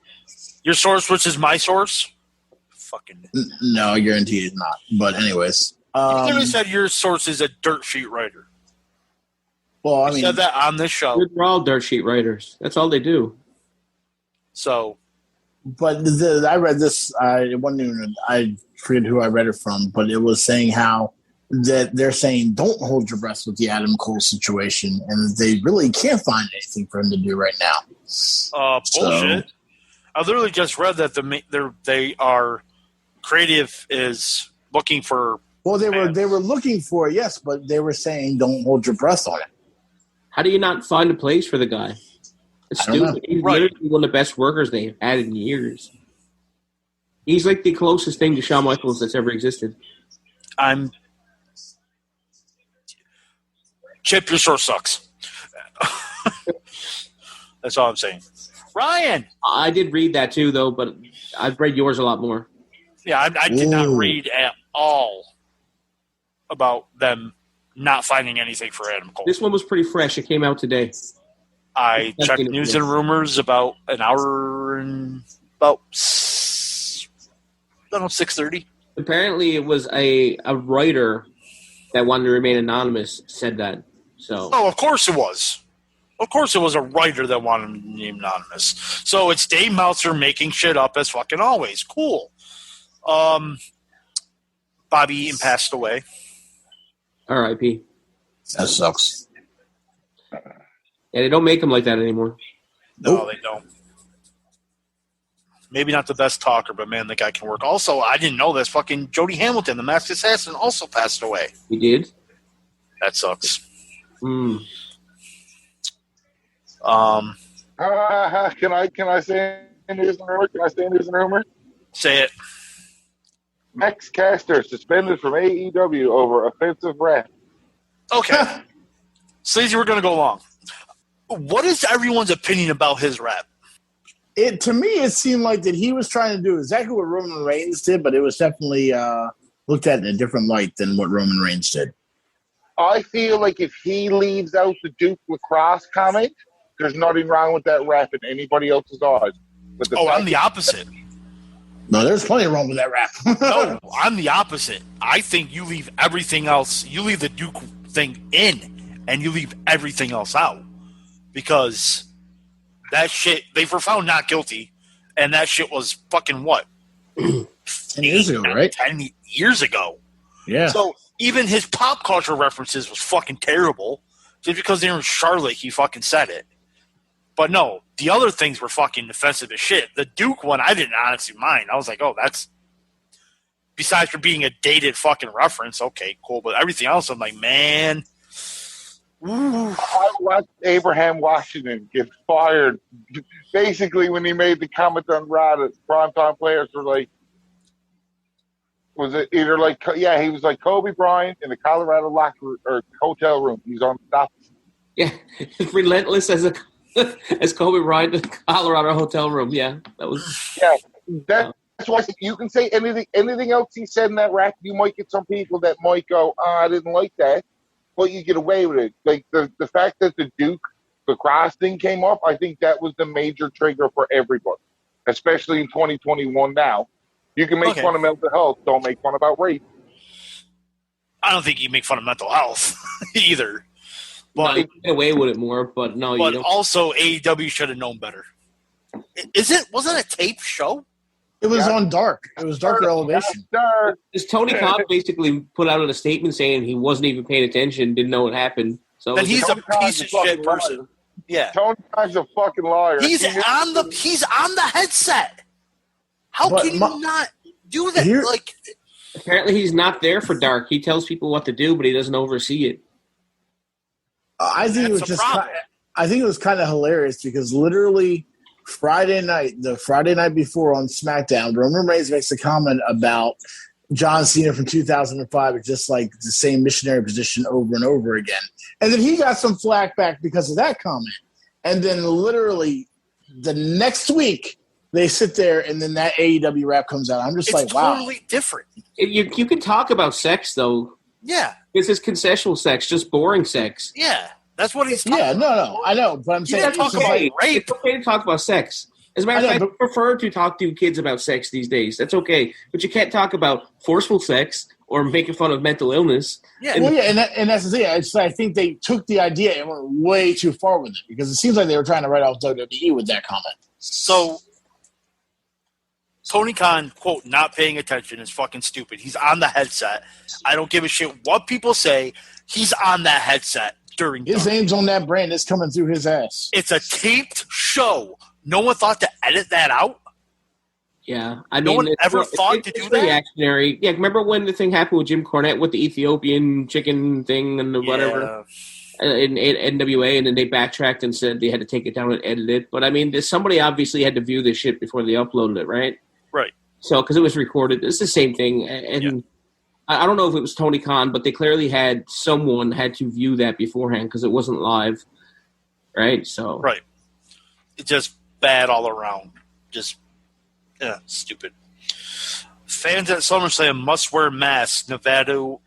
Your source, which is my source? Fucking. No, I guarantee it's not. But anyways. You literally said your source is a dirt sheet writer. Well, I You mean, said that on this show. They're all dirt sheet writers. That's all they do. So. but I read this. It wasn't even, I forget who I read it from, but it was saying how that they're saying don't hold your breath with the Adam Cole situation, and they really can't find anything for him to do right now. Bullshit. I literally just read that they are creative is looking for. Well, they were looking for it, yes, but they were saying don't hold your breath on it. How do you not find a place for the guy? It's I don't stupid. He's Right. literally one of the best workers they've had in years. He's like the closest thing to Shawn Michaels that's ever existed. Chip, your source sucks. That's all I'm saying. Ryan! I did read that too, though, but I've read yours a lot more. Yeah, I did not Ooh. read at all about them not finding anything for Adam Cole. This one was pretty fresh. It came out today. I That's checked gonna be news good. and rumors about an hour and about 6:30. Apparently, it was a writer that wanted to remain anonymous said that. So Oh, of course it was. Of course it was a writer that wanted to name anonymous. So it's Dave Meltzer making shit up as fucking always. Cool. Bobby Eaton passed away. R.I.P. That sucks. Yeah, they don't make them like that anymore. No, they don't. Maybe not the best talker, but man, the guy can work. Also, I didn't know this. Fucking Jody Hamilton, the Masked Assassin, also passed away. You did? That sucks. Hmm. Can I say news and rumor? Can I say news and rumor? Say it. Max Caster suspended from AEW over offensive ref. Okay. Sleazy, we're going to go long. What is everyone's opinion about his rap? To me, it seemed like that he was trying to do exactly what Roman Reigns did, but it was definitely looked at in a different light than what Roman Reigns did. I feel like if he leaves out the Duke Lacrosse comment, there's nothing wrong with that rap in anybody else's eyes. But I'm the opposite. No, there's plenty wrong with that rap. No, I'm the opposite. I think you leave everything else, you leave the Duke thing in, and you leave everything else out. Because that shit, they were found not guilty, and that shit was fucking what? 10 years ago, right? 10 years ago. Yeah. So even his pop culture references was fucking terrible. Just because they were in Charlotte, he fucking said it. But no, the other things were fucking offensive as shit. The Duke one, I didn't honestly mind. I was like, oh, that's... Besides for being a dated fucking reference, okay, cool. But everything else, I'm like, man... Ooh. I watched Abraham Washington get fired basically when he made the comment on Raw that primetime players were like, was it either like, yeah, he was like Kobe Bryant in the Colorado locker or hotel room. He's on top. Yeah, relentless as Kobe Bryant in the Colorado hotel room. Yeah, that was. Yeah, that's why you can say anything else he said in that rap. You might get some people that might go, I didn't like that. But you get away with it. Like the fact that the Duke Lacrosse thing came up, I think that was the major trigger for everybody, especially in 2021 now. You can make fun of mental health, don't make fun about rape. I don't think you make fun of mental health either. But, No, you get away with it more, but no, you don't. Also, AEW should have known better. Wasn't it a tape show? It was on Dark. It was Darker Elevation. Because Tony Khan basically put out a statement saying he wasn't even paying attention, didn't know what happened. So Then he's a Tony Khan's piece of a shit fucking person. liar. Yeah. Tony Khan's a fucking liar. He's on the headset. How But can you not do that? Here- Like, apparently he's not there for Dark. He tells people what to do, but he doesn't oversee it. I think it was That's a just. problem. I think it was kind of hilarious because literally the Friday night before on SmackDown, Roman Reigns makes a comment about John Cena from 2005 is just like the same missionary position over and over again, and then he got some flack back because of that comment. And then literally the next week they sit there, and then that AEW rap comes out. I'm just it's like, wow. totally different. You can talk about sex, though. Yeah. This is consensual sex, just boring sex. Yeah. That's what he's talking Yeah, about. no, I know, but I'm You saying didn't talk it's just about like, rape. It's okay to talk about sex. As a matter of fact, I prefer to talk to kids about sex these days. That's okay. But you can't talk about forceful sex or making fun of mental illness. Yeah, and that's the thing. I think they took the idea and went way too far with it because it seems like they were trying to write off WWE with that comment. So, Tony Khan, quote, not paying attention is fucking stupid. He's on the headset. I don't give a shit what people say. He's on that headset during his name's on that brand. It's coming through his ass. It's a taped show. No one thought to edit that out? Yeah. I mean, no one ever thought to do that? Reactionary. Yeah, remember when the thing happened with Jim Cornette with the Ethiopian chicken thing and the whatever? In NWA, and then they backtracked and said they had to take it down and edit it. But, I mean, somebody obviously had to view this shit before they uploaded it, right? Right. So, because it was recorded. It's the same thing. And I don't know if it was Tony Khan, but they clearly had someone had to view that beforehand because it wasn't live. Right? So. Right. It's just bad all around. Just stupid. Fans at SummerSlam must wear masks. Nevada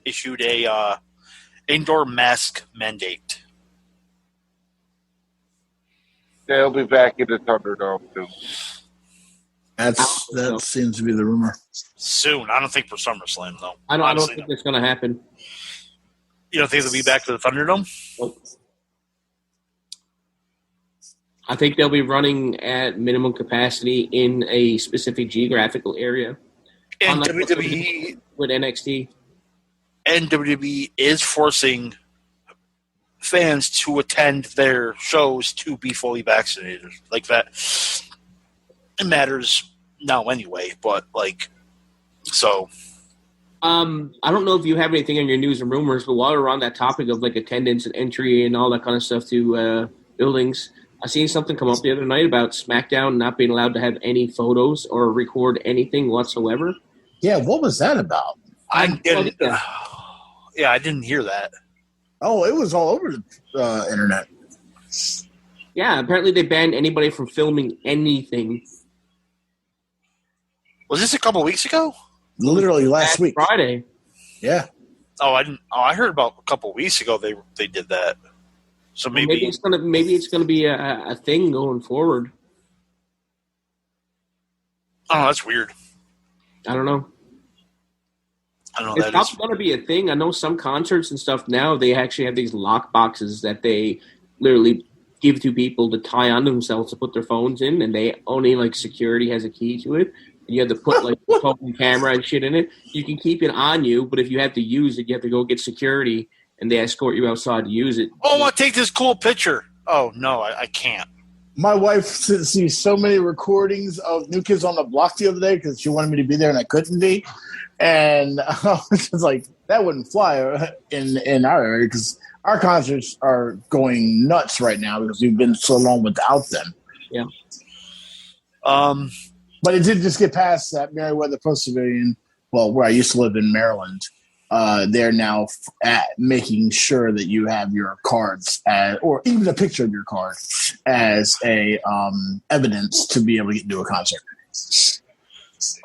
issued a indoor mask mandate. They'll be back in the Thunderdome too. That seems to be the rumor. Soon. I don't think for SummerSlam though. I don't think it's going to happen. You don't think they'll be back to the Thunderdome? Nope. I think they'll be running at minimum capacity in a specific geographical area. And WWE with NXT. And WWE is forcing fans to attend their shows to be fully vaccinated. Like that. It matters now anyway, but like, so. I don't know if you have anything on your news and rumors, but while we're on that topic of like attendance and entry and all that kind of stuff to buildings, I seen something come up the other night about SmackDown not being allowed to have any photos or record anything whatsoever. Yeah, what was that about? I didn't hear that. Oh, it was all over the internet. Yeah, apparently they banned anybody from filming anything. Was this a couple weeks ago? Literally last week, Friday. Yeah. Oh, I didn't. Oh, I heard about a couple weeks ago they did that. So maybe it's gonna be a thing going forward. Oh, that's weird. I don't know. It's probably going to be a thing. I know some concerts and stuff now, they actually have these lock boxes that they literally give to people to tie on themselves to put their phones in, and they only, like, security has a key to it. And you have to put, like, the phone camera and shit in it. You can keep it on you, but if you have to use it, you have to go get security, and they escort you outside to use it. Oh, I want to take this cool picture. Oh, no, I can't. My wife sees so many recordings of New Kids on the Block the other day because she wanted me to be there and I couldn't be. And it's like, that wouldn't fly in our area because our concerts are going nuts right now because we've been so long without them. Yeah. But it did just get past that Meriwether Post Pavilion, well, where I used to live in Maryland. They're now making sure that you have your cards or even a picture of your card as a evidence to be able to get into a concert.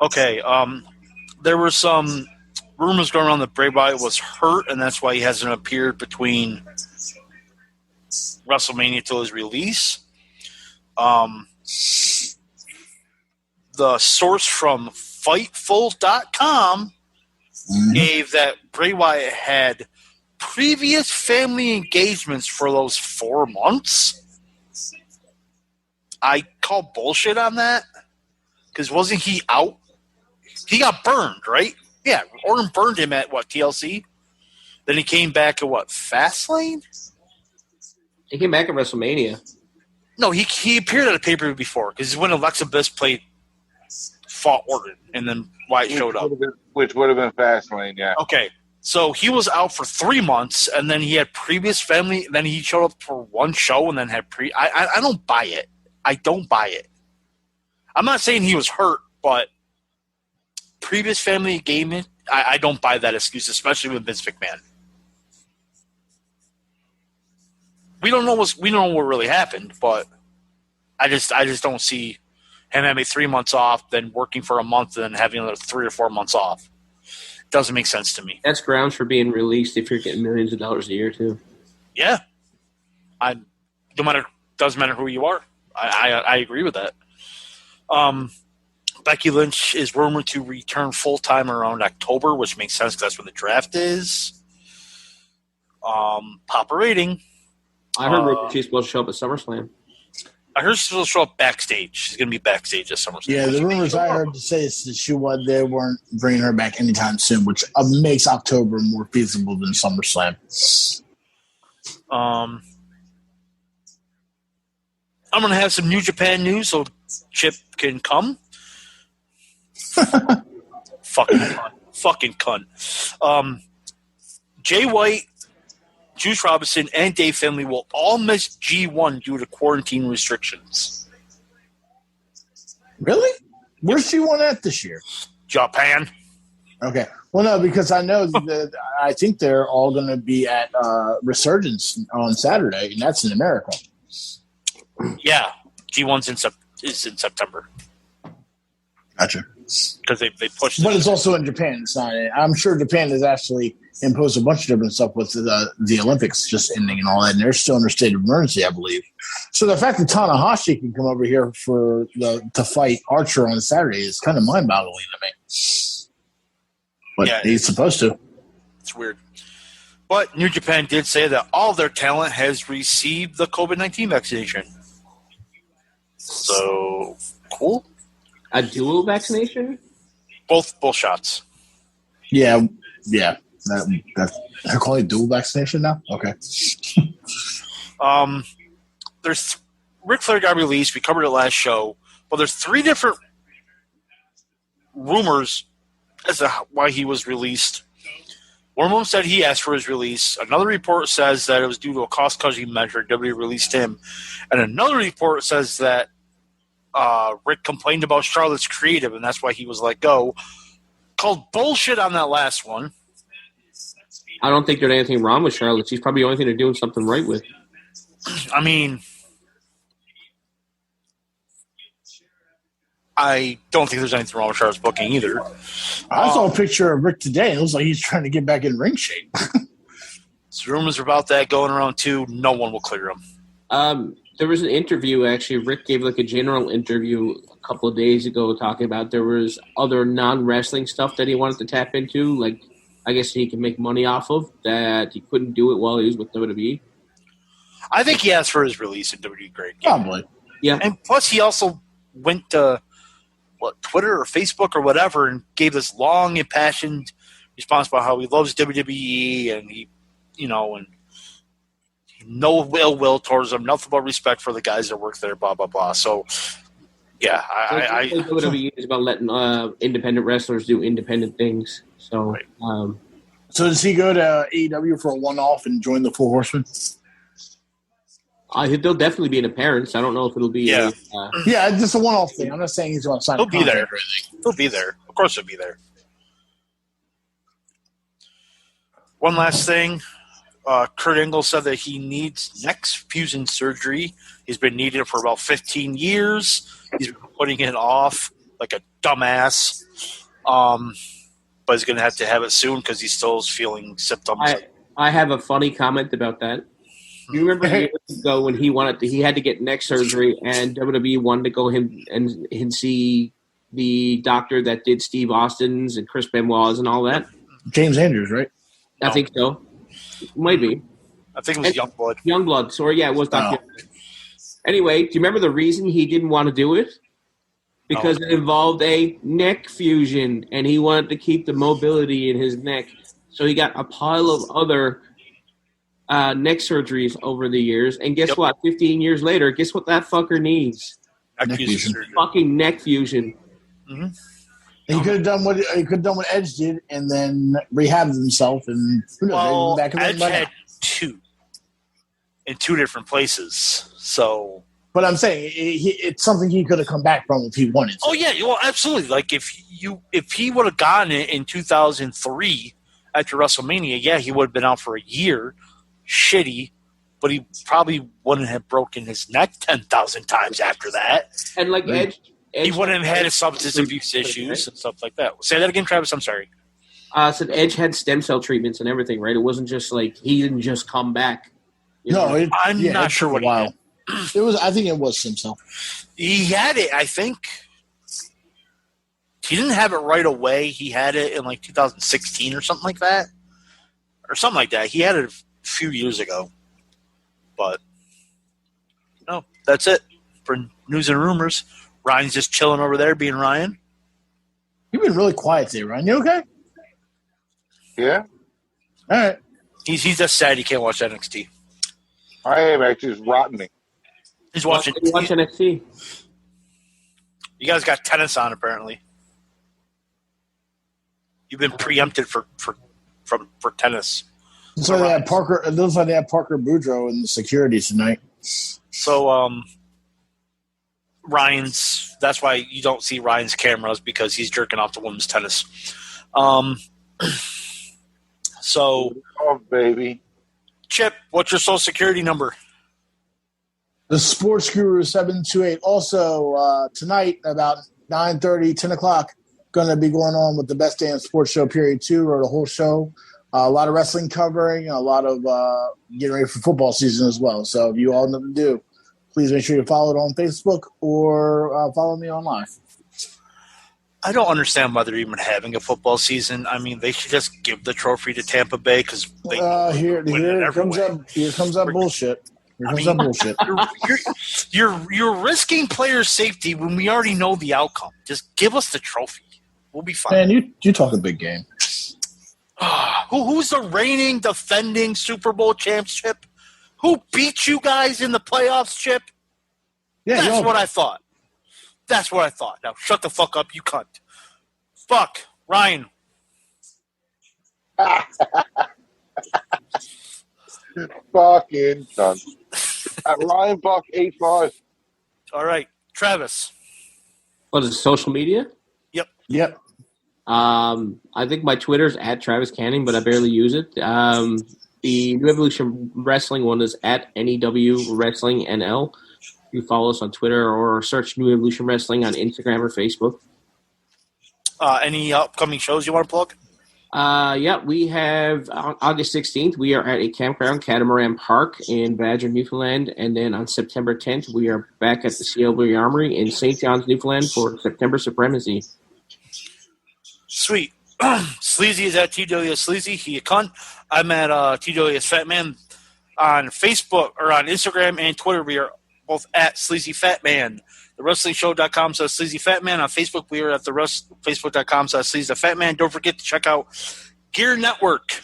Okay. There were some rumors going around that Bray Wyatt was hurt, and that's why he hasn't appeared between WrestleMania till his release. The source from Fightful.com gave that Bray Wyatt had previous family engagements for those 4 months. I call bullshit on that because wasn't he out? He got burned, right? Yeah, Orton burned him at TLC? Then he came back at Fastlane? He came back at WrestleMania. No, he appeared at a pay-per-view before because when Alexa Bliss fought Orton, and then Wyatt showed up. Which would have been Fastlane, yeah. Okay, so he was out for 3 months, and then he had previous family, then he showed up for one show and then had I don't buy it. I don't buy it. I'm not saying he was hurt, but previous family engagement, I don't buy that excuse, especially with Vince McMahon. We don't know what really happened, but I just don't see him having 3 months off, then working for a month, and then having another 3 or 4 months off. It doesn't make sense to me. That's grounds for being released if you're getting millions of dollars a year too. Yeah, doesn't matter who you are. I agree with that. Becky Lynch is rumored to return full-time around October, which makes sense because that's when the draft is. Papa rating. I heard she's supposed to show up at SummerSlam. I heard she's supposed to show up backstage. She's going to be backstage at SummerSlam. Yeah, the rumors I heard to say is that they weren't bringing her back anytime soon, which makes October more feasible than SummerSlam. I'm going to have some New Japan news so Chip can come. Fucking cunt. Jay White, Juice Robinson, and Dave Finlay will all miss G1 due to quarantine restrictions. Really? Where's G1 at this year? Japan. Okay. Well, no, because I know that I think they're all going to be at Resurgence on Saturday, and that's in America. Yeah, G1's is in September. Gotcha. Because they pushed it. But it's also in Japan. It's not. I'm sure Japan has actually imposed a bunch of different stuff with the Olympics just ending and all that, and they're still under state of emergency, I believe. So the fact that Tanahashi can come over here to fight Archer on Saturday is kind of mind-boggling to me. But yeah, he's supposed to. It's weird. But New Japan did say that all their talent has received the COVID-19 vaccination. So, cool. A dual vaccination? Both shots. Yeah. That's they're calling it dual vaccination now? Okay. There's Ric Flair got released. We covered it last show. But there's 3 different rumors as to why he was released. One of them said he asked for his release. Another report says that it was due to a cost-cutting measure. WWE released him. And another report says that Rick complained about Charlotte's creative, and that's why he was let go. Called bullshit on that last one. I don't think there's anything wrong with Charlotte. She's probably the only thing they're doing something right with. I mean, I don't think there's anything wrong with Charlotte's booking either. I saw a picture of Rick today, and it looks like he's trying to get back in ring shape. So rumors about that going around too. No one will clear him. There was an interview, actually. Rick gave like a general interview a couple of days ago talking about there was other non-wrestling stuff that he wanted to tap into, like I guess he can make money off of, that he couldn't do it while he was with WWE. I think he asked for his release in WWE. Great. Probably. Yeah. And plus he also went to Twitter or Facebook or whatever and gave this long, impassioned response about how he loves WWE and he, and no ill will towards them, nothing but respect for the guys that work there, blah, blah, blah. So, yeah. WWE is about letting independent wrestlers do independent things. So, right. So does he go to AEW for a one-off and join the Four Horsemen? There'll definitely be an appearance. I don't know if it'll be. Yeah, just a one-off thing. I'm not saying he's going to sign a contract or anything. He'll be there. Of course he'll be there. One last thing. Kurt Angle said that he needs neck fusion surgery. He's been needing it for about 15 years. He's been putting it off like a dumbass. But he's going to have it soon because he still is feeling symptoms. I have a funny comment about that. You remember years ago when he had to get neck surgery and WWE wanted to go him and see the doctor that did Steve Austin's and Chris Benoit's and all that? James Andrews, right? I think so. Might be. I think it was Youngblood. Youngblood. Sorry, yeah, it was Dr. Anyway, do you remember the reason he didn't want to do it? Because it involved a neck fusion, and he wanted to keep the mobility in his neck. So he got a pile of other neck surgeries over the years. And guess what? 15 years later, guess what that fucker needs? Neck fusion. Fucking neck fusion. Mm-hmm. He could have done what Edge did, and then rehabbed himself. And Edge had 2 in 2 different places. So, but I'm saying it's something he could have come back from if he wanted to. Oh yeah, well, absolutely. Like if he would have gotten it in 2003 after WrestleMania, yeah, he would have been out for a year, shitty, but he probably wouldn't have broken his neck 10,000 times after that. And like Edge he wouldn't have had substance abuse issues and stuff like that. Say that again, Travis. I'm sorry. So Edge had stem cell treatments and everything, right? It wasn't just like he didn't just come back. I'm not sure what he did. I think it was Simcell. He had it, I think. He didn't have it right away. He had it in like 2016 or something like that. He had it a few years ago. But, no, that's it for news and rumors. Ryan's just chilling over there being Ryan. You've been really quiet today, Ryan. You okay? Yeah, All right. He's just sad he can't watch NXT. I am actually just rotting. He's watching. Watch NXT. You guys got tennis on, apparently. You've been preempted for tennis. So they had Parker. It looks like they have Parker Boudreaux in the security tonight. So, Ryan's. That's why you don't see Ryan's cameras, because he's jerking off to women's tennis. So, Oh, baby. Chip, what's your social security number? The Sports Guru 728. Also, tonight about 9:30, 10 o'clock, going to be going on with the Best Damn Sports Show Period 2, or the whole show. A lot of wrestling covering, a lot of getting ready for football season as well. So if you all know what to do, please make sure you follow it on Facebook or follow me on live. I don't understand why they're even having a football season. I mean, they should just give the trophy to Tampa Bay, because they Here comes way. up bullshit. Bullshit. You're risking player safety when we already know the outcome. Just give us the trophy. We'll be fine. Man, you talk a big game. Who's the reigning, defending Super Bowl champs, Chip? Who beat you guys in the playoffs, Chip? Yeah, That's what I thought. Now shut the fuck up, you cunt. Fuck, Ryan. Fucking done. At Ryan Buck 85. All right, Travis. What is it, social media? Yep. I think my Twitter's at Travis Canning, but I barely use it. The New Evolution Wrestling one is at NEW Wrestling NL. You follow us on Twitter or search New Evolution Wrestling on Instagram or Facebook. Any upcoming shows you want to plug? We have on August 16th, we are at a campground, Catamaran Park in Badger, Newfoundland. And then on September 10th, we are back at the CW Armory in St. John's, Newfoundland for September Supremacy. Sweet. Sleazy is at TW Sleazy. He a cunt. I'm at TW Fatman on Facebook, or on Instagram and Twitter. We are both at Sleazy Fatman. TheWrestlingShow.com says Sleazy Fatman. On Facebook, we are at Facebook.com says Sleazy Fatman. Don't forget to check out Gear Network,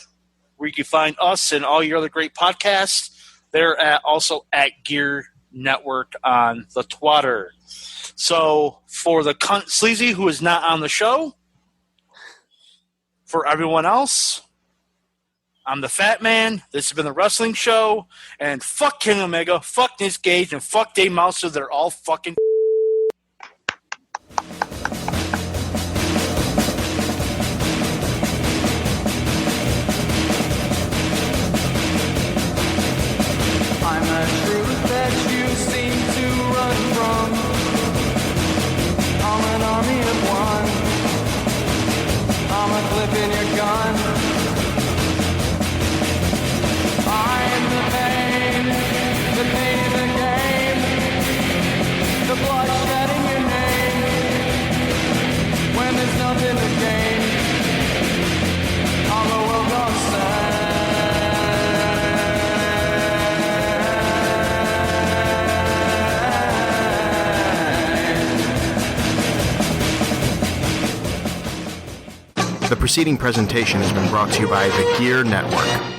where you can find us and all your other great podcasts. They're also at Gear Network on the Twitter. So for the cunt Sleazy, who is not on the show, for everyone else, I'm the Fat Man. This has been the Wrestling Show. And fuck King Omega, fuck Nick Gage, and fuck Dave Mouser. They're all fucking... I'm a truth that you seem to run from. I'm an army of one. I'm a clip in your gun. I'm the pain in the game. The bloodshed in your name. When there's nothing to gain, all the world goes sad. The preceding presentation has been brought to you by the Gear Network.